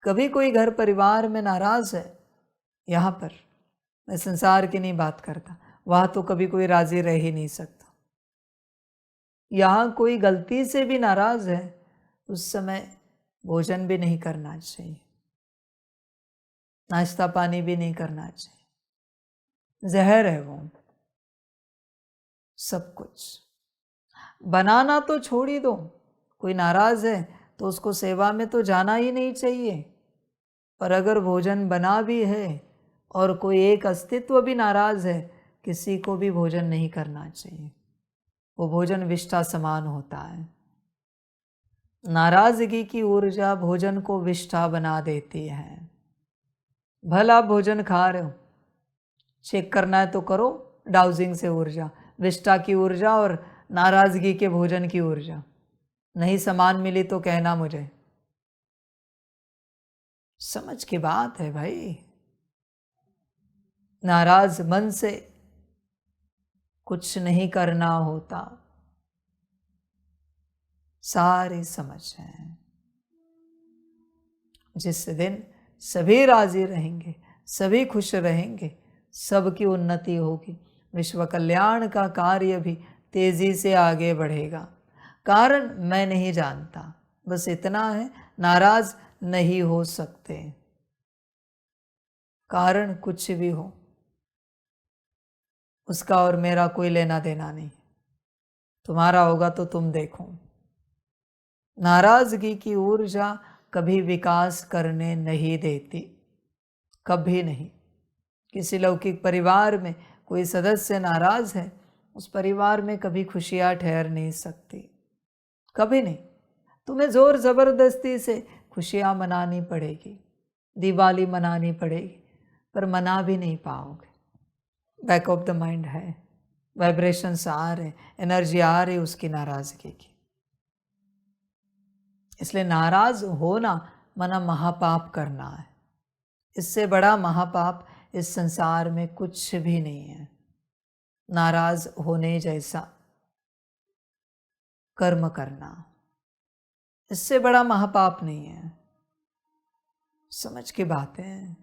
कभी कोई घर परिवार में नाराज है, यहाँ पर मैं संसार की नहीं बात करता, वहां तो कभी कोई राजी रह ही नहीं सकता। यहाँ कोई गलती से भी नाराज है, उस समय भोजन भी नहीं करना चाहिए, नाश्ता पानी भी नहीं करना चाहिए, जहर है वो सब कुछ। बनाना तो छोड़ ही दो, कोई नाराज है तो उसको सेवा में तो जाना ही नहीं चाहिए। पर अगर भोजन बना भी है और कोई एक अस्तित्व भी नाराज है, किसी को भी भोजन नहीं करना चाहिए। वो भोजन विष्ठा समान होता है। नाराजगी की ऊर्जा भोजन को विष्ठा बना देती है। भला आप भोजन खा रहे हो, चेक करना है तो करो, डाउजिंग से ऊर्जा, विष्ठा की ऊर्जा और नाराजगी के भोजन की ऊर्जा। नहीं समान मिली तो कहना मुझे। समझ की बात है भाई। नाराज मन से कुछ नहीं करना होता, सारी समझ है। जिस दिन सभी राजी रहेंगे, सभी खुश रहेंगे, सबकी उन्नति होगी, विश्व कल्याण का कार्य भी तेजी से आगे बढ़ेगा। कारण मैं नहीं जानता, बस इतना है, नाराज नहीं हो सकते। कारण कुछ भी हो, उसका और मेरा कोई लेना देना नहीं। तुम्हारा होगा तो तुम देखो। नाराजगी की ऊर्जा कभी विकास करने नहीं देती, कभी नहीं। किसी लौकिक परिवार में कोई सदस्य नाराज है, उस परिवार में कभी खुशियां ठहर नहीं सकती, कभी नहीं। तुम्हें जोर जबरदस्ती से खुशियां मनानी पड़ेगी, दिवाली मनानी पड़ेगी, पर मना भी नहीं पाओगे। बैक ऑफ द माइंड है, वाइब्रेशंस आ रहे, एनर्जी आ रही उसकी नाराजगी की। इसलिए नाराज होना मना महापाप करना है। इससे बड़ा महापाप इस संसार में कुछ भी नहीं है। नाराज होने जैसा कर्म करना। इससे बड़ा महापाप नहीं है। समझ की बात है।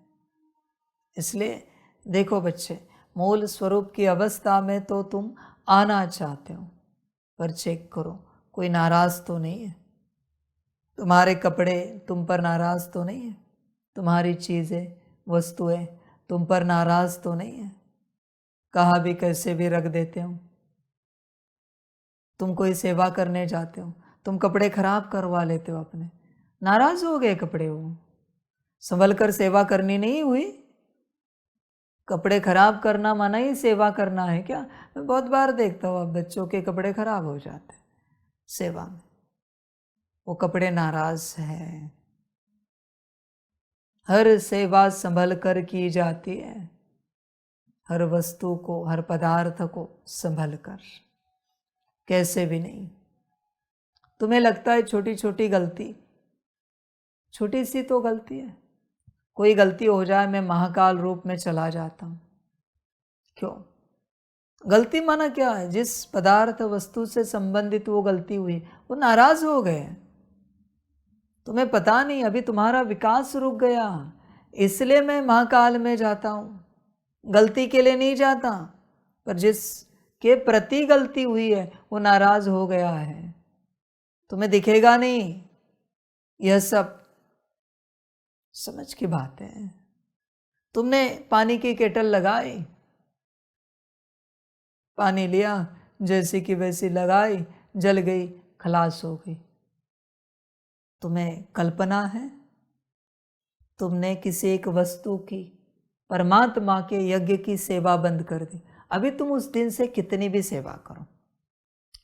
इसलिए देखो बच्चे, मूल स्वरूप की अवस्था में तो तुम आना चाहते हो, पर चेक करो कोई नाराज तो नहीं है। तुम्हारे कपड़े तुम पर नाराज तो नहीं है, तुम्हारी चीज़ें वस्तुएं तुम पर नाराज तो नहीं है। कहाँ भी कैसे भी रख देते हो। तुम कोई सेवा करने जाते हो, तुम कपड़े खराब करवा लेते हो अपने, नाराज हो गए कपड़े, वो संभल कर सेवा करनी नहीं हुई। कपड़े खराब करना माना ही सेवा करना है क्या? मैं बहुत बार देखता हूँ अब बच्चों के कपड़े खराब हो जाते हैं सेवा में, वो कपड़े नाराज हैं। हर सेवा संभल कर की जाती है, हर वस्तु को, हर पदार्थ को संभल कर, कैसे भी नहीं। तुम्हें लगता है छोटी छोटी गलती, छोटी सी तो गलती है, कोई गलती हो जाए मैं महाकाल रूप में चला जाता हूँ। क्यों? गलती माना क्या है? जिस पदार्थ वस्तु से संबंधित वो गलती हुई, वो नाराज हो गए। तुम्हें पता नहीं, अभी तुम्हारा विकास रुक गया, इसलिए मैं महाकाल में जाता हूँ। गलती के लिए नहीं जाता, पर जिसके प्रति गलती हुई है वो नाराज हो गया है। तुम्हें दिखेगा नहीं यह सब। समझ की बात है। तुमने पानी की केटल लगाई, पानी लिया, जैसी की वैसी लगाई, जल गई, खलास हो गई। तुम्हें कल्पना है तुमने किसी एक वस्तु की, परमात्मा के यज्ञ की सेवा बंद कर दी। अभी तुम उस दिन से कितनी भी सेवा करो,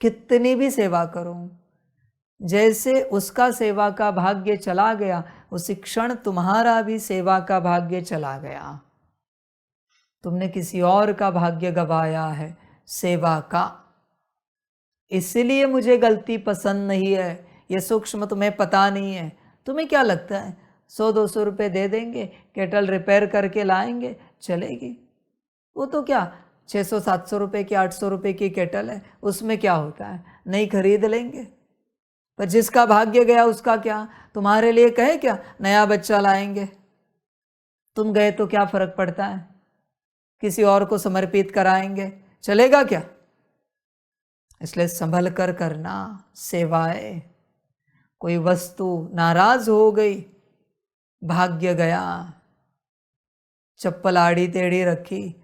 कितनी भी सेवा करो, जैसे उसका सेवा का भाग्य चला गया, उसी क्षण तुम्हारा भी सेवा का भाग्य चला गया। तुमने किसी और का भाग्य गवाया है सेवा का। इसलिए मुझे गलती पसंद नहीं है, ये सूक्ष्म तुम्हें पता नहीं है। तुम्हें क्या लगता है 100-200 रुपये दे देंगे, केटल रिपेयर करके लाएंगे, चलेगी? वो तो क्या 600-700 रुपये की, 800 रुपये की केटल है, उसमें क्या होता है, नहीं खरीद लेंगे। पर जिसका भाग्य गया उसका क्या? तुम्हारे लिए कहे क्या नया बच्चा लाएंगे, तुम गए तो क्या फर्क पड़ता है, किसी और को समर्पित कराएंगे, चलेगा क्या? इसलिए संभल कर करना सेवाएं। कोई वस्तु नाराज हो गई, भाग्य गया, चप्पल आड़ी टेढ़ी रखी,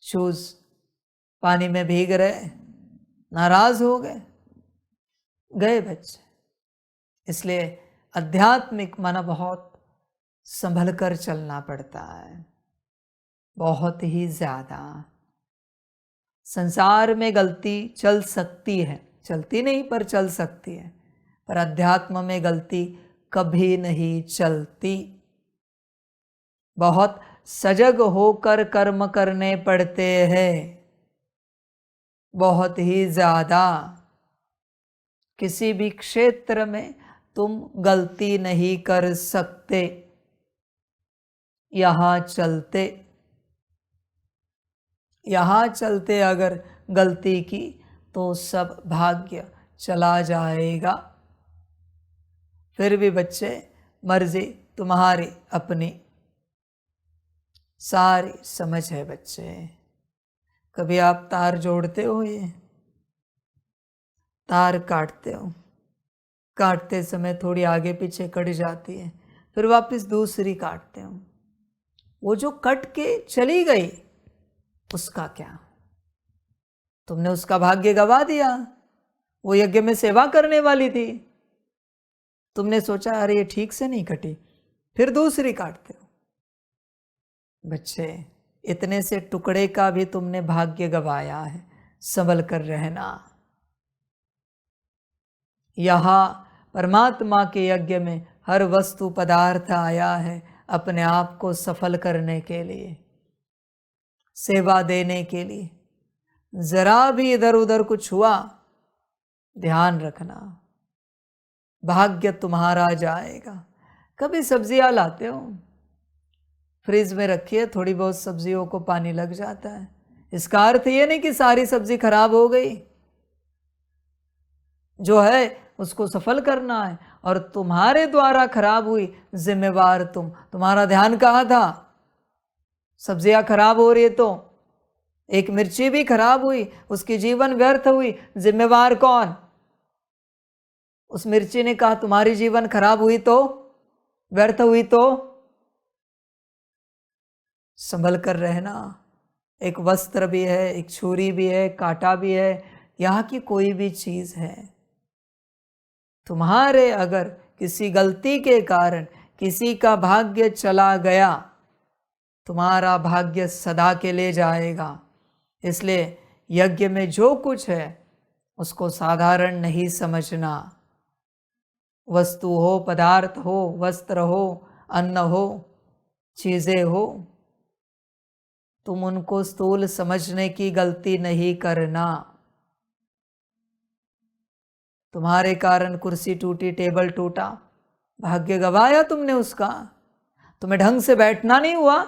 शूज पानी में भीग रहे, नाराज हो गए, गए बच्चे। इसलिए आध्यात्मिक माना बहुत संभल कर चलना पड़ता है, बहुत ही ज्यादा। संसार में गलती चल सकती है, चलती नहीं पर चल सकती है, पर अध्यात्म में गलती कभी नहीं चलती। बहुत सजग होकर कर्म करने पड़ते हैं, बहुत ही ज्यादा। किसी भी क्षेत्र में तुम गलती नहीं कर सकते। यहाँ चलते अगर गलती की तो सब भाग्य चला जाएगा। फिर भी बच्चे मर्जी तुम्हारी अपनी, सारी समझ है बच्चे। कभी आप तार जोड़ते हो, ये तार काटते हो, काटते समय थोड़ी आगे पीछे कट जाती है, फिर वापस दूसरी काटते हो, वो जो कट के चली गई उसका क्या? तुमने उसका भाग्य गवा दिया। वो यज्ञ में सेवा करने वाली थी, तुमने सोचा अरे ये ठीक से नहीं कटी, फिर दूसरी काटते हो। बच्चे इतने से टुकड़े का भी तुमने भाग्य गवाया है, संभल कर रहना। यहाँ परमात्मा के यज्ञ में हर वस्तु पदार्थ आया है अपने आप को सफल करने के लिए, सेवा देने के लिए। जरा भी इधर उधर कुछ हुआ, ध्यान रखना भाग्य तुम्हारा जाएगा। कभी सब्जियां लाते हो, फ्रिज में रखिए, थोड़ी बहुत सब्जियों को पानी लग जाता है, इसका अर्थ ये नहीं कि सारी सब्जी खराब हो गई। जो है उसको सफल करना है, और तुम्हारे द्वारा खराब हुई, जिम्मेवार तुम्हारा ध्यान कहाँ था? सब्जियां खराब हो रही है तो एक मिर्ची भी खराब हुई, उसकी जीवन व्यर्थ हुई, जिम्मेवार कौन? उस मिर्ची ने कहा तुम्हारी जीवन खराब हुई तो, व्यर्थ हुई तो संभल कर रहना। एक वस्त्र भी है, एक छुरी भी है, कांटा भी है, यहाँ की कोई भी चीज है, तुम्हारे अगर किसी गलती के कारण किसी का भाग्य चला गया, तुम्हारा भाग्य सदा के लिए जाएगा। इसलिए यज्ञ में जो कुछ है उसको साधारण नहीं समझना। वस्तु हो, पदार्थ हो, वस्त्र हो, अन्न हो, चीजें हो, तुम उनको स्थूल समझने की गलती नहीं करना। तुम्हारे कारण कुर्सी टूटी, टेबल टूटा, भाग्य गवाया तुमने उसका, तुम्हें ढंग से बैठना नहीं हुआ।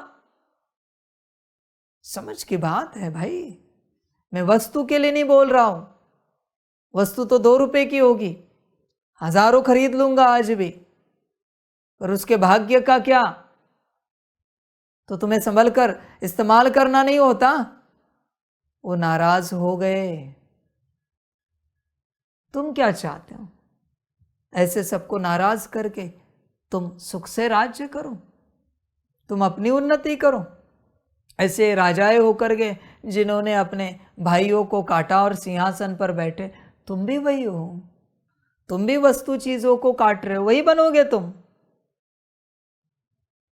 समझ की बात है भाई, मैं वस्तु के लिए नहीं बोल रहा हूं। वस्तु तो 2 रुपए की होगी, हजारों खरीद लूंगा आज भी, पर उसके भाग्य का क्या? तो तुम्हें संभल कर इस्तेमाल करना नहीं होता? वो नाराज हो गए। तुम क्या चाहते हो? ऐसे सबको नाराज करके तुम सुख से राज्य करो, तुम अपनी उन्नति करो। ऐसे राजाए होकर के जिन्होंने अपने भाइयों को काटा और सिंहासन पर बैठे, तुम भी वही हो। तुम भी वस्तु चीजों को काट रहे हो, वही बनोगे तुम।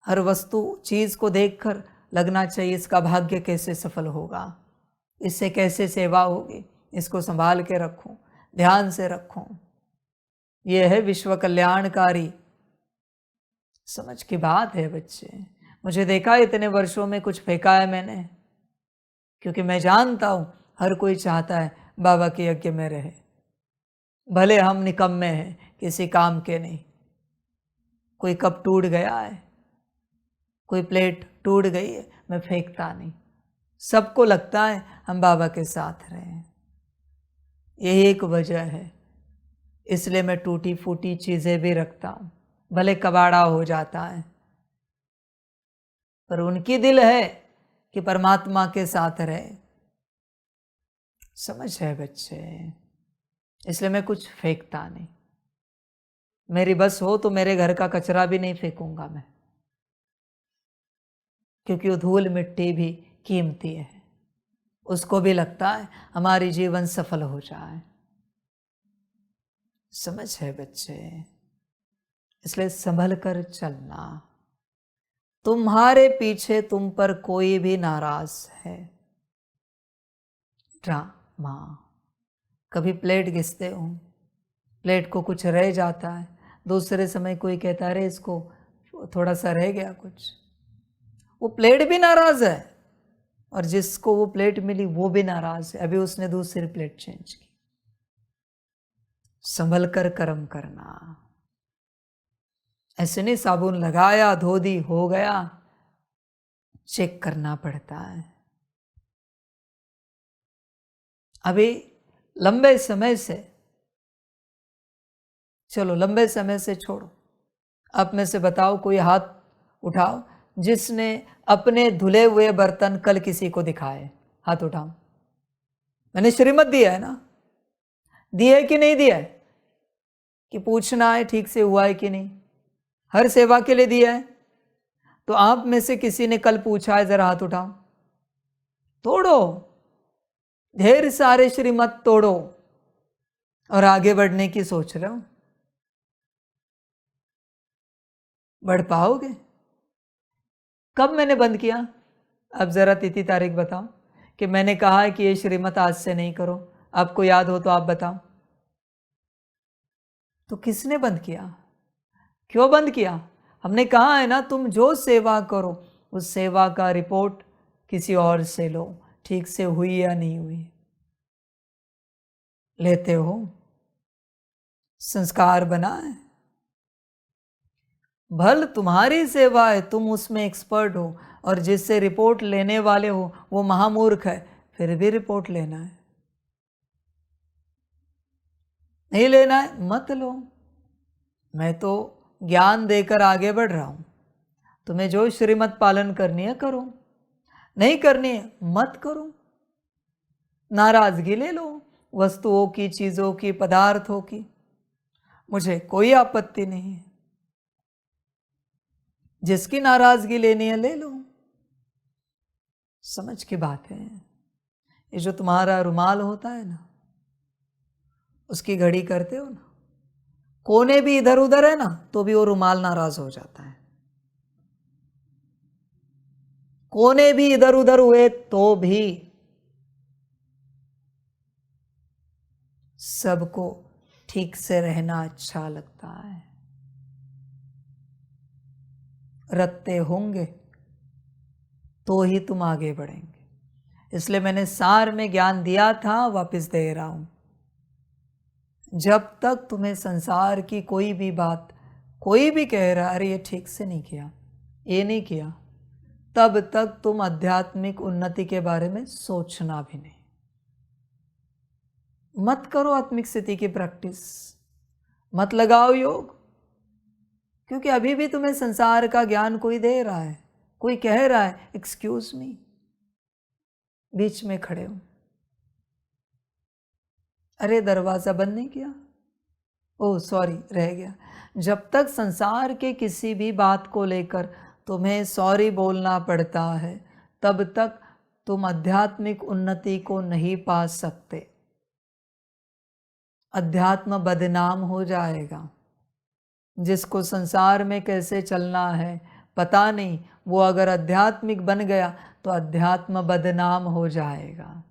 हर वस्तु चीज को देखकर लगना चाहिए इसका भाग्य कैसे सफल होगा, इससे कैसे सेवा होगी, इसको संभाल के रखूं, ध्यान से रखूं। यह है विश्व कल्याणकारी। समझ की बात है बच्चे। मुझे देखा इतने वर्षों में कुछ फेंका है मैंने, क्योंकि मैं जानता हूं हर कोई चाहता है बाबा के यज्ञ में रहे, भले हम निकम्मे हैं, किसी काम के नहीं। कोई कप टूट गया है, कोई प्लेट टूट गई है, मैं फेंकता नहीं। सबको लगता है हम बाबा के साथ रहे। यही एक वजह है, इसलिए मैं टूटी फूटी चीजें भी रखता हूं, भले कबाड़ा हो जाता है, पर उनकी दिल है कि परमात्मा के साथ रहे। समझ है बच्चे? इसलिए मैं कुछ फेंकता नहीं। मेरी बस हो तो मेरे घर का कचरा भी नहीं फेंकूंगा मैं, क्योंकि वो धूल मिट्टी भी कीमती है। उसको भी लगता है हमारी जीवन सफल हो जाए। समझ है बच्चे? इसलिए संभल कर चलना। तुम्हारे पीछे तुम पर कोई भी नाराज है। ड्रामा। कभी प्लेट घिसते हो, प्लेट को कुछ रह जाता है, दूसरे समय कोई कहता है अरे इसको थोड़ा सा रह गया कुछ, वो प्लेट भी नाराज है, और जिसको वो प्लेट मिली वो भी नाराज है, अभी उसने दूसरी प्लेट चेंज की। संभल कर कर्म करना। ऐसे नहीं साबुन लगाया धो दी हो गया, चेक करना पड़ता है। अभी लंबे समय से, चलो लंबे समय से छोड़ो, आप में से बताओ, कोई हाथ उठाओ जिसने अपने धुले हुए बर्तन कल किसी को दिखाए। हाथ उठाओ। मैंने श्रीमत दिया है ना, दिया है कि नहीं दिया है, कि पूछना है ठीक से हुआ है कि नहीं, हर सेवा के लिए दिया है। तो आप में से किसी ने कल पूछा है, जरा हाथ उठाओ। तोड़ो, ढेर सारे श्रीमत तोड़ो और आगे बढ़ने की सोच रहे हो, बढ़ पाओगे? कब मैंने बंद किया? अब जरा तिथि तारीख बताओ कि मैंने कहा है कि ये श्रीमत आज से नहीं करो। आपको याद हो तो आप बताओ। तो किसने बंद किया? क्यों बंद किया? हमने कहा है ना, तुम जो सेवा करो उस सेवा का रिपोर्ट किसी और से लो, ठीक से हुई या नहीं हुई। लेते हो, संस्कार बना है। भल तुम्हारी सेवा है, तुम उसमें एक्सपर्ट हो, और जिससे रिपोर्ट लेने वाले हो वो महामूर्ख है, फिर भी रिपोर्ट लेना है। नहीं लेना है मत लो, मैं तो ज्ञान देकर आगे बढ़ रहा हूँ। तुम्हें जो श्रीमत पालन करनी है करो, नहीं करनी है मत करो। नाराजगी ले लो वस्तुओं की, चीजों की, पदार्थों की, मुझे कोई आपत्ति नहीं है। जिसकी नाराजगी लेनी है ले लो। समझ की बात है। ये जो तुम्हारा रुमाल होता है ना, उसकी घड़ी करते हो ना, कोने भी इधर उधर है ना तो भी वो रुमाल नाराज हो जाता है। कोने भी इधर उधर हुए तो भी सबको ठीक से रहना अच्छा लगता है। रखते होंगे तो ही तुम आगे बढ़ेंगे। इसलिए मैंने सार में ज्ञान दिया था, वापस दे रहा हूं। जब तक तुम्हें संसार की कोई भी बात, कोई भी कह रहा अरे ये ठीक से नहीं किया, ये नहीं किया, तब तक तुम आध्यात्मिक उन्नति के बारे में सोचना भी नहीं। मत करो आत्मिक स्थिति की प्रैक्टिस, मत लगाओ योग, क्योंकि अभी भी तुम्हें संसार का ज्ञान कोई दे रहा है, कोई कह रहा है एक्सक्यूज मी, बीच में खड़े हो, अरे दरवाजा बंद नहीं किया, ओह सॉरी रह गया। जब तक संसार के किसी भी बात को लेकर तुम्हें सॉरी बोलना पड़ता है, तब तक तुम आध्यात्मिक उन्नति को नहीं पा सकते। अध्यात्म बदनाम हो जाएगा। जिसको संसार में कैसे चलना है पता नहीं, वो अगर आध्यात्मिक बन गया तो अध्यात्म बदनाम हो जाएगा।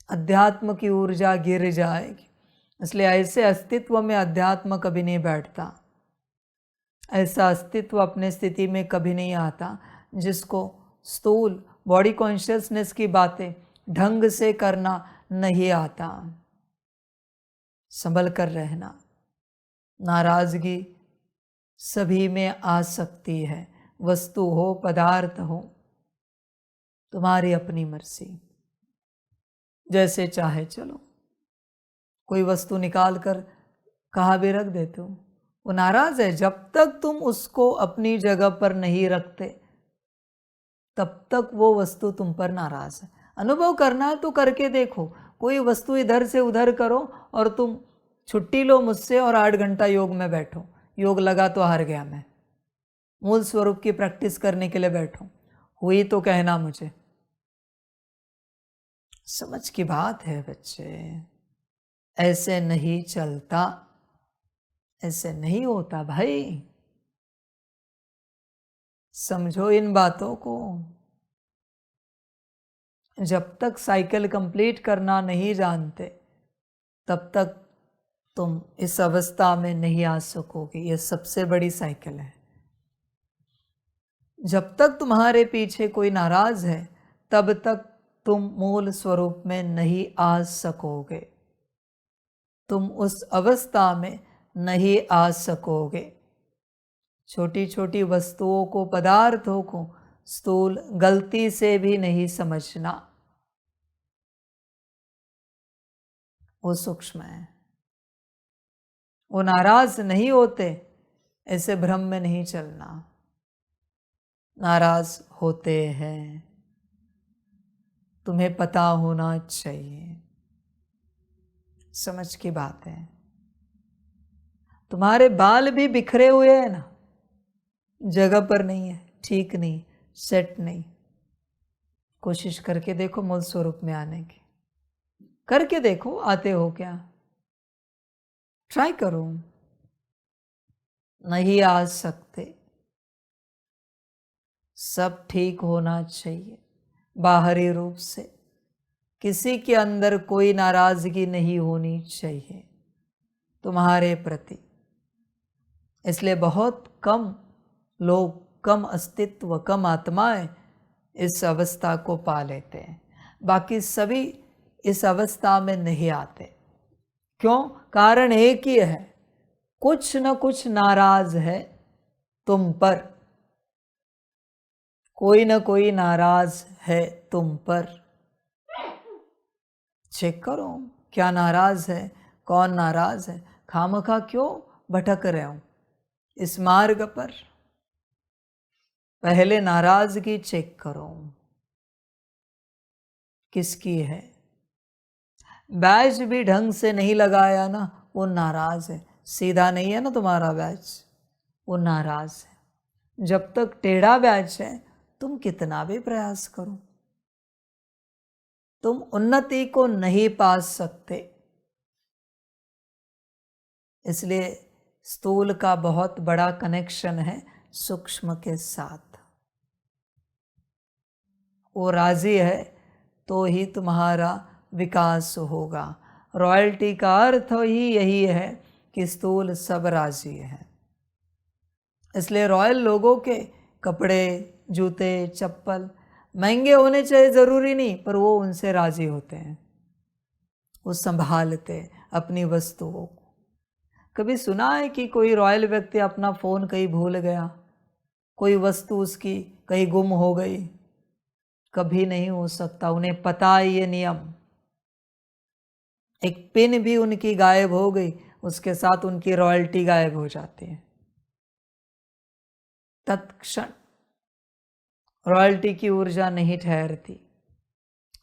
अध्यात्म की ऊर्जा गिर जाएगी। इसलिए ऐसे अस्तित्व में अध्यात्म कभी नहीं बैठता। ऐसा अस्तित्व अपने स्थिति में कभी नहीं आता जिसको स्थूल बॉडी कॉन्शियसनेस की बातें ढंग से करना नहीं आता। संभल कर रहना। नाराजगी सभी में आ सकती है, वस्तु हो पदार्थ हो, तुम्हारी अपनी मर्जी, जैसे चाहे चलो। कोई वस्तु निकाल कर कहाँ भी रख देते हो, वो नाराज है। जब तक तुम उसको अपनी जगह पर नहीं रखते तब तक वो वस्तु तुम पर नाराज है। अनुभव करना है तो करके देखो। कोई वस्तु इधर से उधर करो और तुम छुट्टी लो मुझसे और 8 घंटा योग में बैठो, योग लगा तो हार गया मैं, मूल स्वरूप की प्रैक्टिस करने के लिए बैठो, हुई तो कहना मुझे। समझ की बात है बच्चे, ऐसे नहीं चलता, ऐसे नहीं होता भाई। समझो इन बातों को। जब तक साइकिल कंप्लीट करना नहीं जानते तब तक तुम इस अवस्था में नहीं आ सकोगे। ये सबसे बड़ी साइकिल है। जब तक तुम्हारे पीछे कोई नाराज है तब तक तुम मूल स्वरूप में नहीं आ सकोगे, तुम उस अवस्था में नहीं आ सकोगे। छोटी छोटी वस्तुओं को, पदार्थों को स्थूल गलती से भी नहीं समझना, वो सूक्ष्म है। वो नाराज नहीं होते, ऐसे भ्रम में नहीं चलना। नाराज होते हैं, तुम्हें पता होना चाहिए। समझ की बात है। तुम्हारे बाल भी बिखरे हुए हैं ना, जगह पर नहीं है, ठीक नहीं, सेट नहीं। कोशिश करके देखो मूल स्वरूप में आने की, करके देखो आते हो क्या, ट्राई करो। नहीं आ सकते, सब ठीक होना चाहिए। बाहरी रूप से किसी के अंदर कोई नाराजगी नहीं होनी चाहिए तुम्हारे प्रति। इसलिए बहुत कम लोग, कम अस्तित्व, कम आत्माएं इस अवस्था को पा लेते हैं। बाकी सभी इस अवस्था में नहीं आते। क्यों? कारण एक ही है, कुछ न कुछ नाराज है तुम पर, कोई न कोई नाराज है तुम पर। चेक करो, क्या नाराज है, कौन नाराज है, खामखा क्यों भटक रहे हो इस मार्ग पर। पहले नाराजगी चेक करो किसकी है। बैच भी ढंग से नहीं लगाया ना, वो नाराज है। सीधा नहीं है ना तुम्हारा बैच, वो नाराज है। जब तक टेढ़ा बैच है तुम कितना भी प्रयास करो, तुम उन्नति को नहीं पा सकते। इसलिए स्थूल का बहुत बड़ा कनेक्शन है सूक्ष्म के साथ। वो राजी है तो ही तुम्हारा विकास होगा। रॉयल्टी का अर्थ ही यही है कि स्थूल सब राजी है। इसलिए रॉयल लोगों के कपड़े, जूते, चप्पल महंगे होने चाहिए ज़रूरी नहीं, पर वो उनसे राजी होते हैं, वो संभालते अपनी वस्तुओं को। कभी सुना है कि कोई रॉयल व्यक्ति अपना फ़ोन कहीं भूल गया, कोई वस्तु उसकी कहीं गुम हो गई? कभी नहीं हो सकता। उन्हें पता है ये नियम। एक पिन भी उनकी गायब हो गई, उसके साथ उनकी रॉयल्टी गायब हो जाती है तत्क्षण। रॉयल्टी की ऊर्जा नहीं ठहरती।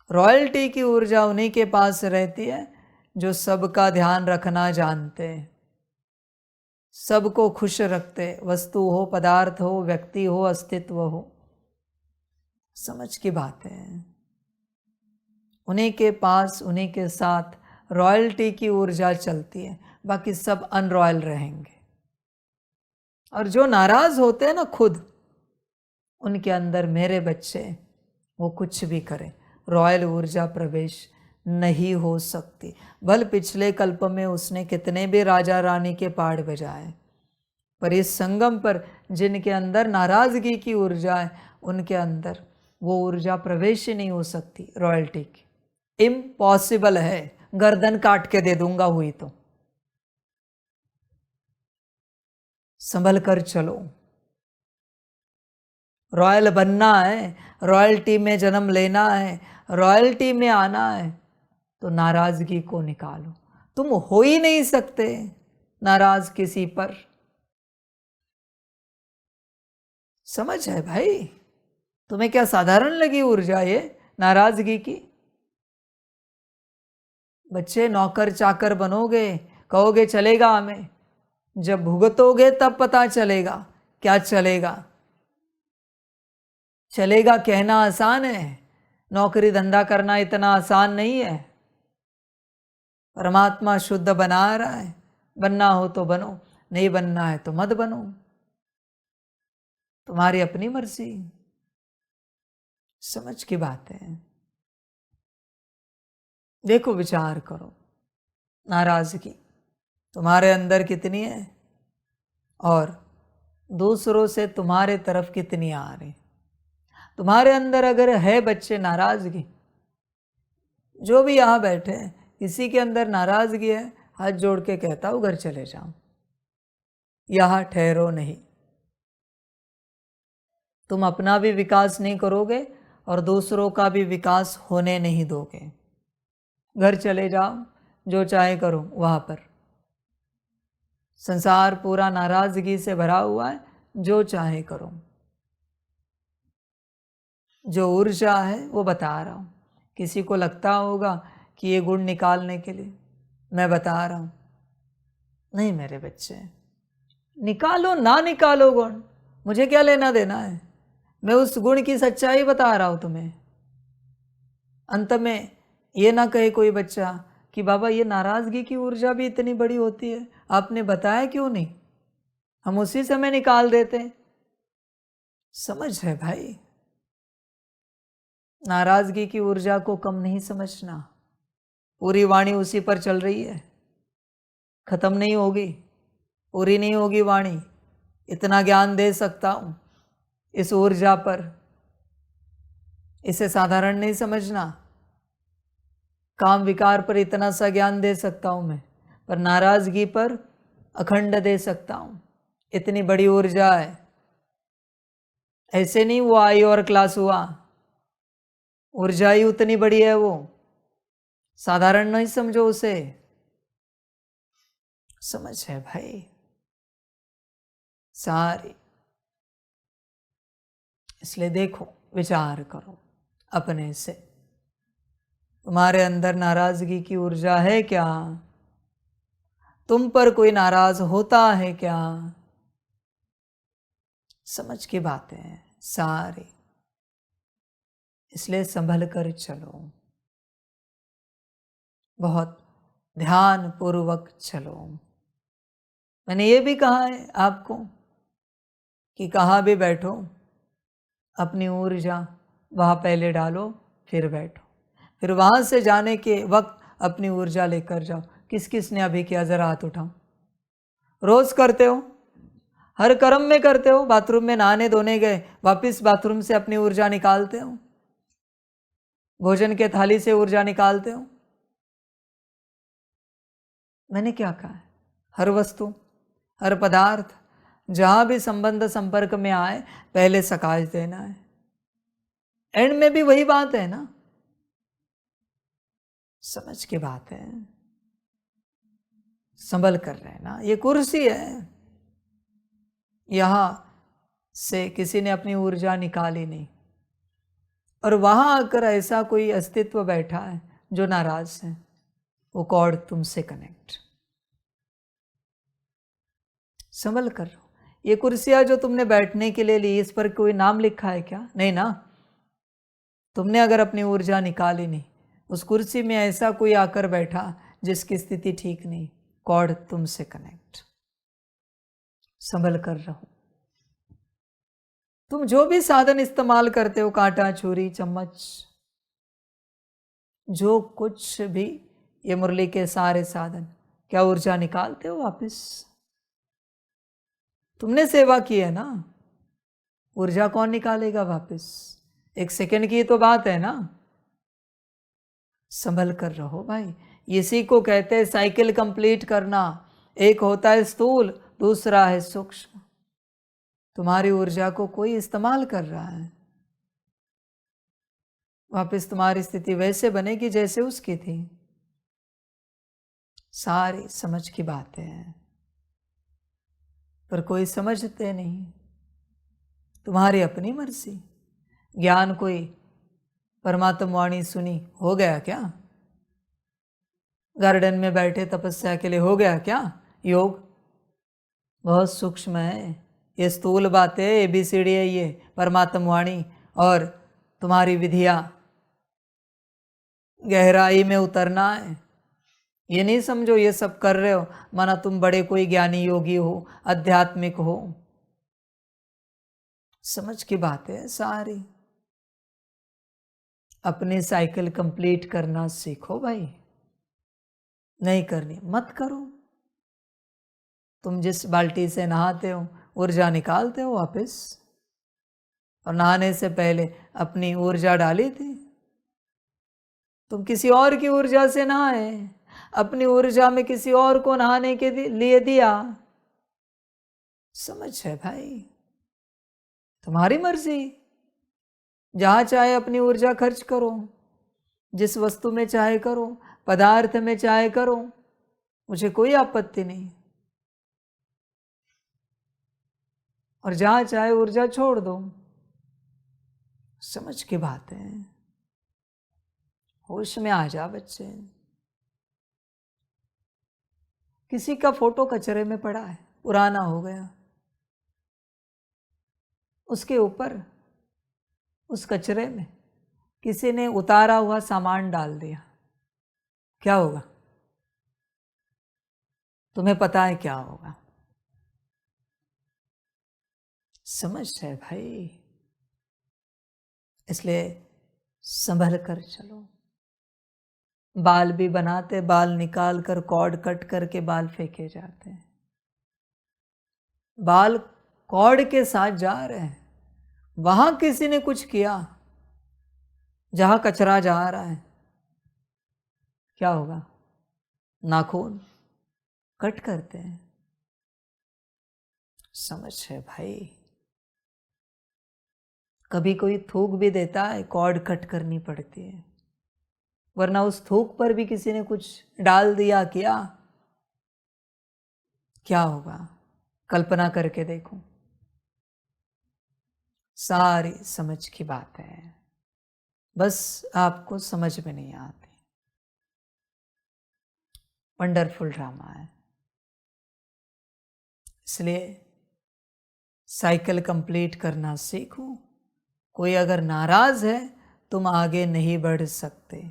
रॉयल्टी की ऊर्जा उन्हीं के पास रहती है जो सबका ध्यान रखना जानते हैं, सबको खुश रखते, वस्तु हो, पदार्थ हो, व्यक्ति हो, अस्तित्व हो। समझ की बात है। उन्हीं के पास, उन्हीं के साथ रॉयल्टी की ऊर्जा चलती है, बाकी सब अनरॉयल रहेंगे। और जो नाराज होते हैं ना खुद, उनके अंदर मेरे बच्चे वो कुछ भी करें, रॉयल ऊर्जा प्रवेश नहीं हो सकती। भल पिछले कल्प में उसने कितने भी राजा रानी के पहाड़ बजाए, पर इस संगम पर जिनके अंदर नाराजगी की ऊर्जा है, उनके अंदर वो ऊर्जा प्रवेश ही नहीं हो सकती रॉयल्टी की। इम्पॉसिबल है। गर्दन काट के दे दूंगा हुई तो। संभल कर चलो। रॉयल बनना है, रॉयल्टी में जन्म लेना है, रॉयल्टी में आना है, तो नाराजगी को निकालो। तुम हो ही नहीं सकते नाराज किसी पर। समझ है भाई? तुम्हें क्या साधारण लगी ऊर्जा ये नाराजगी की? बच्चे नौकर चाकर बनोगे, कहोगे चलेगा हमें, जब भुगतोगे तब पता चलेगा क्या चलेगा। चलेगा कहना आसान है, नौकरी धंधा करना इतना आसान नहीं है। परमात्मा शुद्ध बना रहा है। बनना हो तो बनो, नहीं बनना है तो मत बनो, तुम्हारी अपनी मर्जी। समझ की बात है। देखो, विचार करो, नाराजगी तुम्हारे अंदर कितनी है और दूसरों से तुम्हारे तरफ कितनी आ रही। तुम्हारे अंदर अगर है बच्चे नाराजगी, जो भी यहाँ बैठे हैं, किसी के अंदर नाराजगी है, हाथ जोड़ के कहता हूँ घर चले जाओ, यहाँ ठहरो नहीं। तुम अपना भी विकास नहीं करोगे और दूसरों का भी विकास होने नहीं दोगे। घर चले जाओ, जो चाहे करो वहाँ पर। संसार पूरा नाराजगी से भरा हुआ है, जो चाहे करो। जो ऊर्जा है वो बता रहा हूँ। किसी को लगता होगा कि ये गुण निकालने के लिए मैं बता रहा हूँ, नहीं मेरे बच्चे, निकालो ना निकालो गुण, मुझे क्या लेना देना है। मैं उस गुण की सच्चाई बता रहा हूँ तुम्हें। अंत में ये ना कहे कोई बच्चा कि बाबा ये नाराजगी की ऊर्जा भी इतनी बड़ी होती है, आपने बताया क्यों नहीं, हम उसी समय निकाल देते। समझ है भाई? नाराजगी की ऊर्जा को कम नहीं समझना। पूरी वाणी उसी पर चल रही है, खत्म नहीं होगी, पूरी नहीं होगी वाणी। इतना ज्ञान दे सकता हूं इस ऊर्जा पर, इसे साधारण नहीं समझना। काम विकार पर इतना सा ज्ञान दे सकता हूं मैं, पर नाराजगी पर अखंड दे सकता हूं। इतनी बड़ी ऊर्जा है। ऐसे नहीं वो आई और क्लास हुआ, ऊर्जा ही उतनी बड़ी है वो। साधारण नहीं समझो उसे, समझ है भाई सारी। इसलिए देखो, विचार करो अपने से, तुम्हारे अंदर नाराजगी की ऊर्जा है क्या? तुम पर कोई नाराज होता है क्या? समझ की बातें हैं सारी। इसलिए संभल कर चलो, बहुत ध्यान पूर्वक चलो। मैंने ये भी कहा है आपको कि कहाँ भी बैठो, अपनी ऊर्जा वहाँ पहले डालो, फिर बैठो, फिर वहाँ से जाने के वक्त अपनी ऊर्जा लेकर जाओ। किस किस ने अभी किया? जरा हाथ उठाओ। रोज करते हो, हर कर्म में करते हो। बाथरूम में नहाने धोने गए, वापस बाथरूम से अपनी ऊर्जा निकालते हो, भोजन के थाली से ऊर्जा निकालते हो। मैंने क्या कहा है? हर वस्तु, हर पदार्थ जहां भी संबंध संपर्क में आए, पहले सकाश देना है। एंड में भी वही बात है ना, समझ की बात है। संभल कर रहना। ये कुर्सी है, यहां से किसी ने अपनी ऊर्जा निकाली नहीं, और वहां आकर ऐसा कोई अस्तित्व बैठा है जो नाराज है, वो कॉर्ड तुमसे कनेक्ट। संभल कर रहो। ये कुर्सियां जो तुमने बैठने के लिए ली, इस पर कोई नाम लिखा है क्या? नहीं ना। तुमने अगर अपनी ऊर्जा निकाली नहीं, उस कुर्सी में ऐसा कोई आकर बैठा जिसकी स्थिति ठीक नहीं, कॉर्ड तुमसे कनेक्ट। संभल कर रहो। तुम जो भी साधन इस्तेमाल करते हो, कांटा, छुरी, चम्मच, जो कुछ भी, ये मुरली के सारे साधन, क्या ऊर्जा निकालते हो वापस? तुमने सेवा की है ना, ऊर्जा कौन निकालेगा वापस? एक सेकंड की तो बात है ना। संभल कर रहो भाई। इसी को कहते हैं साइकिल कंप्लीट करना। एक होता है स्थूल, दूसरा है सूक्ष्म। तुम्हारी ऊर्जा को कोई इस्तेमाल कर रहा है, वापस तुम्हारी स्थिति वैसे बनेगी जैसे उसकी थी। सारी समझ की बातें हैं, पर कोई समझते नहीं। तुम्हारी अपनी मर्जी। ज्ञान कोई परमात्मा वाणी सुनी, हो गया क्या? गार्डन में बैठे तपस्या के लिए हो गया क्या योग? बहुत सूक्ष्म है, ये स्थूल बातें, ABCD है ये परमात्मा वाणी, और तुम्हारी विधिया गहराई में उतरना है। ये नहीं समझो ये सब कर रहे हो माना तुम बड़े कोई ज्ञानी योगी हो, आध्यात्मिक हो। समझ की बात है सारी। अपनी साइकिल कंप्लीट करना सीखो भाई। नहीं करनी मत करो। तुम जिस बाल्टी से नहाते हो, ऊर्जा निकालते हो वापस, और नहाने से पहले अपनी ऊर्जा डाली थी। तुम किसी और की ऊर्जा से नहाए, अपनी ऊर्जा में किसी और को नहाने के लिए दिया। समझ है भाई, तुम्हारी मर्जी। जहां चाहे अपनी ऊर्जा खर्च करो, जिस वस्तु में चाहे करो, पदार्थ में चाहे करो, मुझे कोई आपत्ति नहीं। और जहां चाहे ऊर्जा छोड़ दो। समझ की बात है। होश में आ जा बच्चे। किसी का फोटो कचरे में पड़ा है, पुराना हो गया, उसके ऊपर उस कचरे में किसी ने उतारा हुआ सामान डाल दिया, क्या होगा? तुम्हें पता है क्या होगा? समझ है भाई। इसलिए संभल कर चलो। बाल भी बनाते, बाल निकाल कर कॉर्ड कट करके बाल फेंके जाते हैं। बाल कॉर्ड के साथ जा रहे हैं, वहां किसी ने कुछ किया, जहां कचरा जा रहा है, क्या होगा? नाखून कट करते हैं। समझ है भाई। कभी कोई थूक भी देता है, कॉर्ड कट करनी पड़ती है। वरना उस थूक पर भी किसी ने कुछ डाल दिया क्या होगा? कल्पना करके देखो। सारी समझ की बात है, बस आपको समझ में नहीं आती। वंडरफुल ड्रामा है। इसलिए साइकिल कंप्लीट करना सीखो। कोई अगर नाराज है, तुम आगे नहीं बढ़ सकते।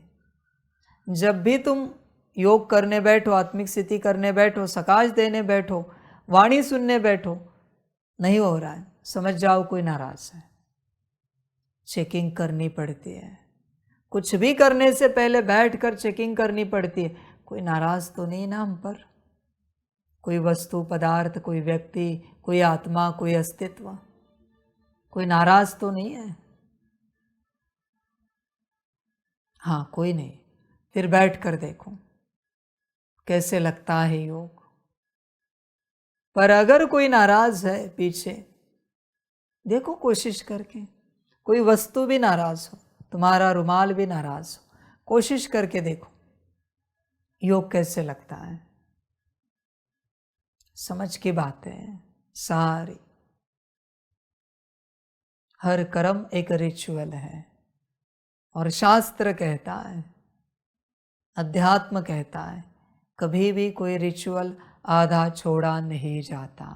जब भी तुम योग करने बैठो, आत्मिक स्थिति करने बैठो, सकाश देने बैठो, वाणी सुनने बैठो, नहीं हो रहा है, समझ जाओ कोई नाराज है। चेकिंग करनी पड़ती है। कुछ भी करने से पहले बैठकर चेकिंग करनी पड़ती है, कोई नाराज तो नहीं ना हम पर? कोई वस्तु, पदार्थ, कोई व्यक्ति, कोई आत्मा, कोई अस्तित्व, कोई नाराज तो नहीं है? हाँ, कोई नहीं। फिर बैठ कर देखो कैसे लगता है योग। पर अगर कोई नाराज है पीछे, देखो कोशिश करके। कोई वस्तु भी नाराज हो, तुम्हारा रुमाल भी नाराज हो, कोशिश करके देखो योग कैसे लगता है। समझ की बात है सारी। हर कर्म एक रिचुअल है, और शास्त्र कहता है, अध्यात्म कहता है, कभी भी कोई रिचुअल आधा छोड़ा नहीं जाता।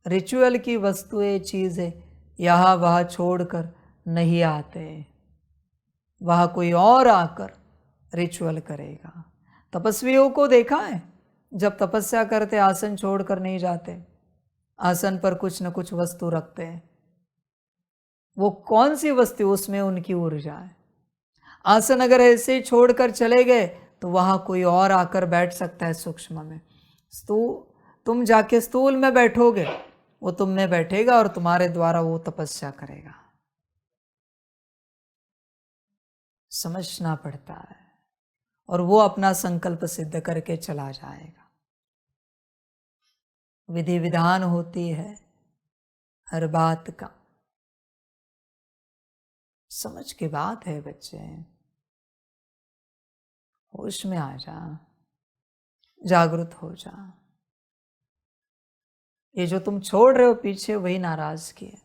रिचुअल की वस्तुएं, चीजें यहाँ वहाँ छोड़कर नहीं आते, वहाँ कोई और आकर रिचुअल करेगा। तपस्वियों को देखा है, जब तपस्या करते आसन छोड़कर नहीं जाते, आसन पर कुछ न कुछ वस्तु रखते हैं। वो कौन सी वस्तु? उसमें उनकी ऊर्जा है। आसन अगर ऐसे ही छोड़कर चले गए तो वहां कोई और आकर बैठ सकता है सूक्ष्म में। तुम जाके स्थूल में बैठोगे, वो तुम में बैठेगा और तुम्हारे द्वारा वो तपस्या करेगा। समझना पड़ता है, और वो अपना संकल्प सिद्ध करके चला जाएगा। विधि विधान होती है हर बात का। समझ की बात है बच्चे, होश में आ जा, जागृत हो जा। ये जो तुम छोड़ रहे हो पीछे, वही नाराजगी है।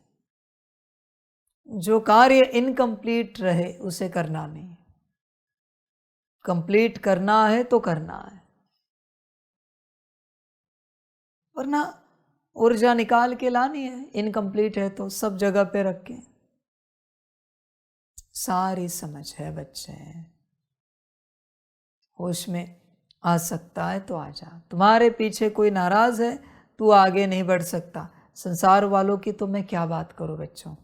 जो कार्य इनकम्प्लीट रहे उसे करना नहीं, कंप्लीट करना है तो करना है, वरना ऊर्जा निकाल के लानी है। इनकम्प्लीट है तो सब जगह पे रख के। सारी समझ है बच्चे, होश में आ सकता है तो आ जा। तुम्हारे पीछे कोई नाराज है, तू आगे नहीं बढ़ सकता। संसार वालों की तो मैं क्या बात करूं बच्चों,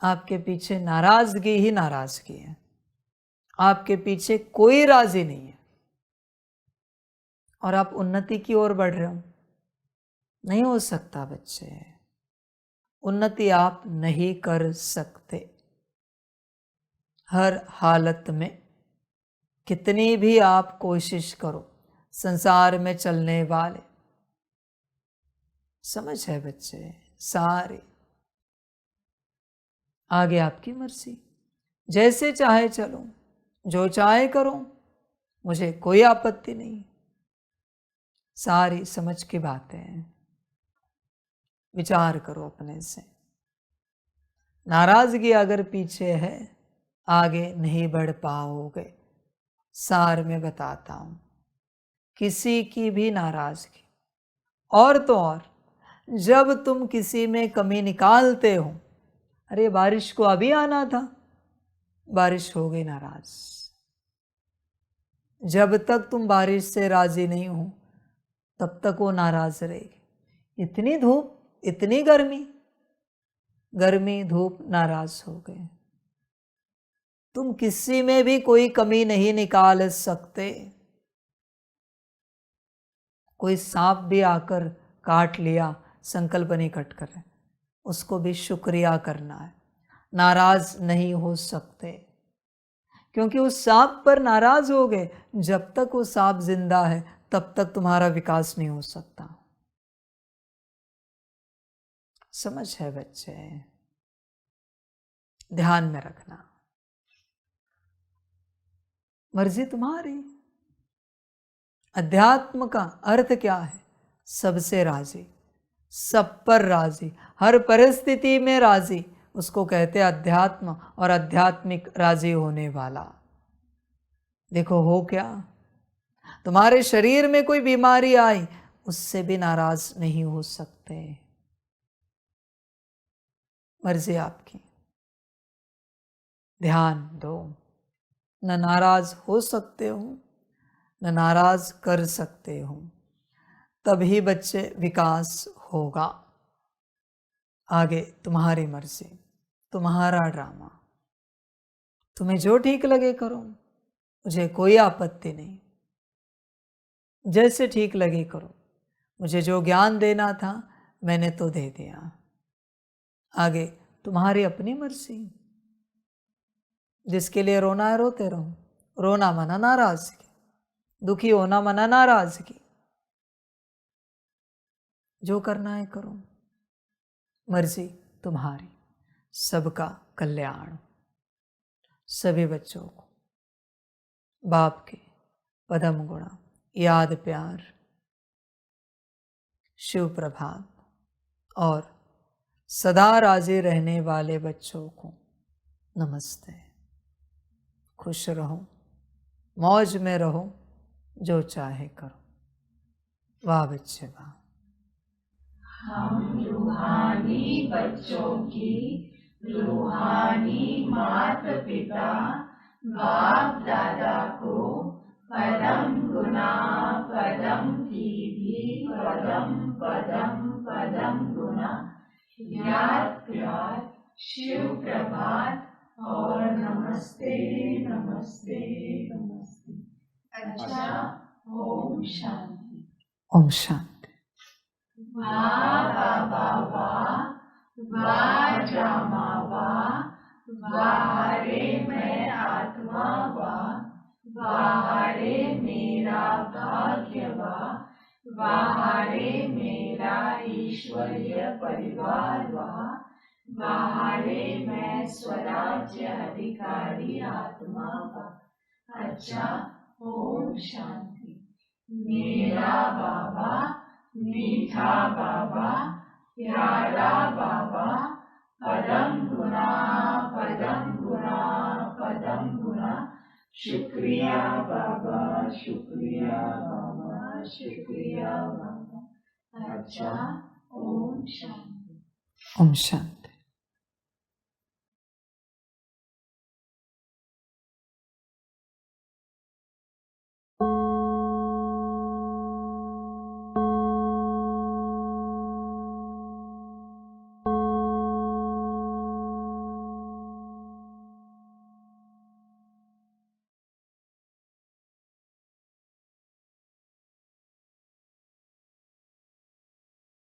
आपके पीछे नाराजगी ही नाराजगी है। आपके पीछे कोई राजी नहीं है, और आप उन्नति की ओर बढ़ रहे हो। नहीं हो सकता बच्चे, उन्नति आप नहीं कर सकते। हर हालत में कितनी भी आप कोशिश करो, संसार में चलने वाले, समझ है बच्चे सारे, आगे आपकी मर्जी, जैसे चाहे चलो, जो चाहे करो, मुझे कोई आपत्ति नहीं। सारी समझ की बातें हैं। विचार करो अपने से। नाराजगी अगर पीछे है, आगे नहीं बढ़ पाओगे। सार में बताता हूं, किसी की भी नाराजगी, और तो और जब तुम किसी में कमी निकालते हो, अरे बारिश को अभी आना था, बारिश हो गई नाराज। जब तक तुम बारिश से राजी नहीं हो, तब तक वो नाराज रहेगी। इतनी धूप, इतनी गर्मी, गर्मी धूप नाराज हो गए। तुम किसी में भी कोई कमी नहीं निकाल सकते। कोई सांप भी आकर काट लिया, संकल्प नहीं कट कर, उसको भी शुक्रिया करना है। नाराज नहीं हो सकते, क्योंकि उस सांप पर नाराज हो गए, जब तक वो सांप जिंदा है तब तक तुम्हारा विकास नहीं हो सकता। समझ है बच्चे, ध्यान में रखना। मर्जी तुम्हारी। अध्यात्म का अर्थ क्या है? सबसे राजी, सब पर राजी, हर परिस्थिति में राजी, उसको कहते हैं अध्यात्म और आध्यात्मिक राजी होने वाला। देखो हो क्या, तुम्हारे शरीर में कोई बीमारी आई, उससे भी नाराज नहीं हो सकते। मर्जी आपकी, ध्यान दो। न नाराज हो सकते हो, न नाराज कर सकते हो, तभी बच्चे विकास होगा। आगे तुम्हारी मर्जी, तुम्हारा ड्रामा, तुम्हें जो ठीक लगे करो, मुझे कोई आपत्ति नहीं। जैसे ठीक लगे करो, मुझे जो ज्ञान देना था मैंने तो दे दिया। आगे तुम्हारी अपनी मर्जी। जिसके लिए रोना है रोते रहो, रोना मना नाराजगी, दुखी होना मना नाराजगी। जो करना है करो, मर्जी तुम्हारी। सबका कल्याण, सभी बच्चों को बाप के पदम गुणा याद प्यार, शिव प्रभात और सदा राजी रहने वाले बच्चों को नमस्ते। खुश रहो, मौज में रहो, जो चाहे करो। वाह बच्चे वाह। हम रूहानी बच्चों की रूहानी माता पिता बाप दादा को पदम गुना पदम की भी पदम पदम पदम गुना याद प्यार, शिव प्रभात और नमस्ते नमस्ते नमस्ते। अच्छा, ओम शांति। ओम शांति। वाह बाबा वाह, वाह ड्रामा वाह, वाह रे मैं आत्मा वाह, वाह रे मेरा भाग्य वाह, वाह रे मेरा ईश्वरीय परिवार वाह, वाह रे मैं स्वराज्य अधिकारी आत्मा वाह। अच्छा, ओम शांति। मेरा बाबा मीठा बाबा, प्यारा बाबा, पदम गुना पदम गुना पदम गुना। शुक्रिया बाबा, शुक्रिया बाबा, शुक्रिया बाबा। अच्छा, ओम शांति। ओम शांति।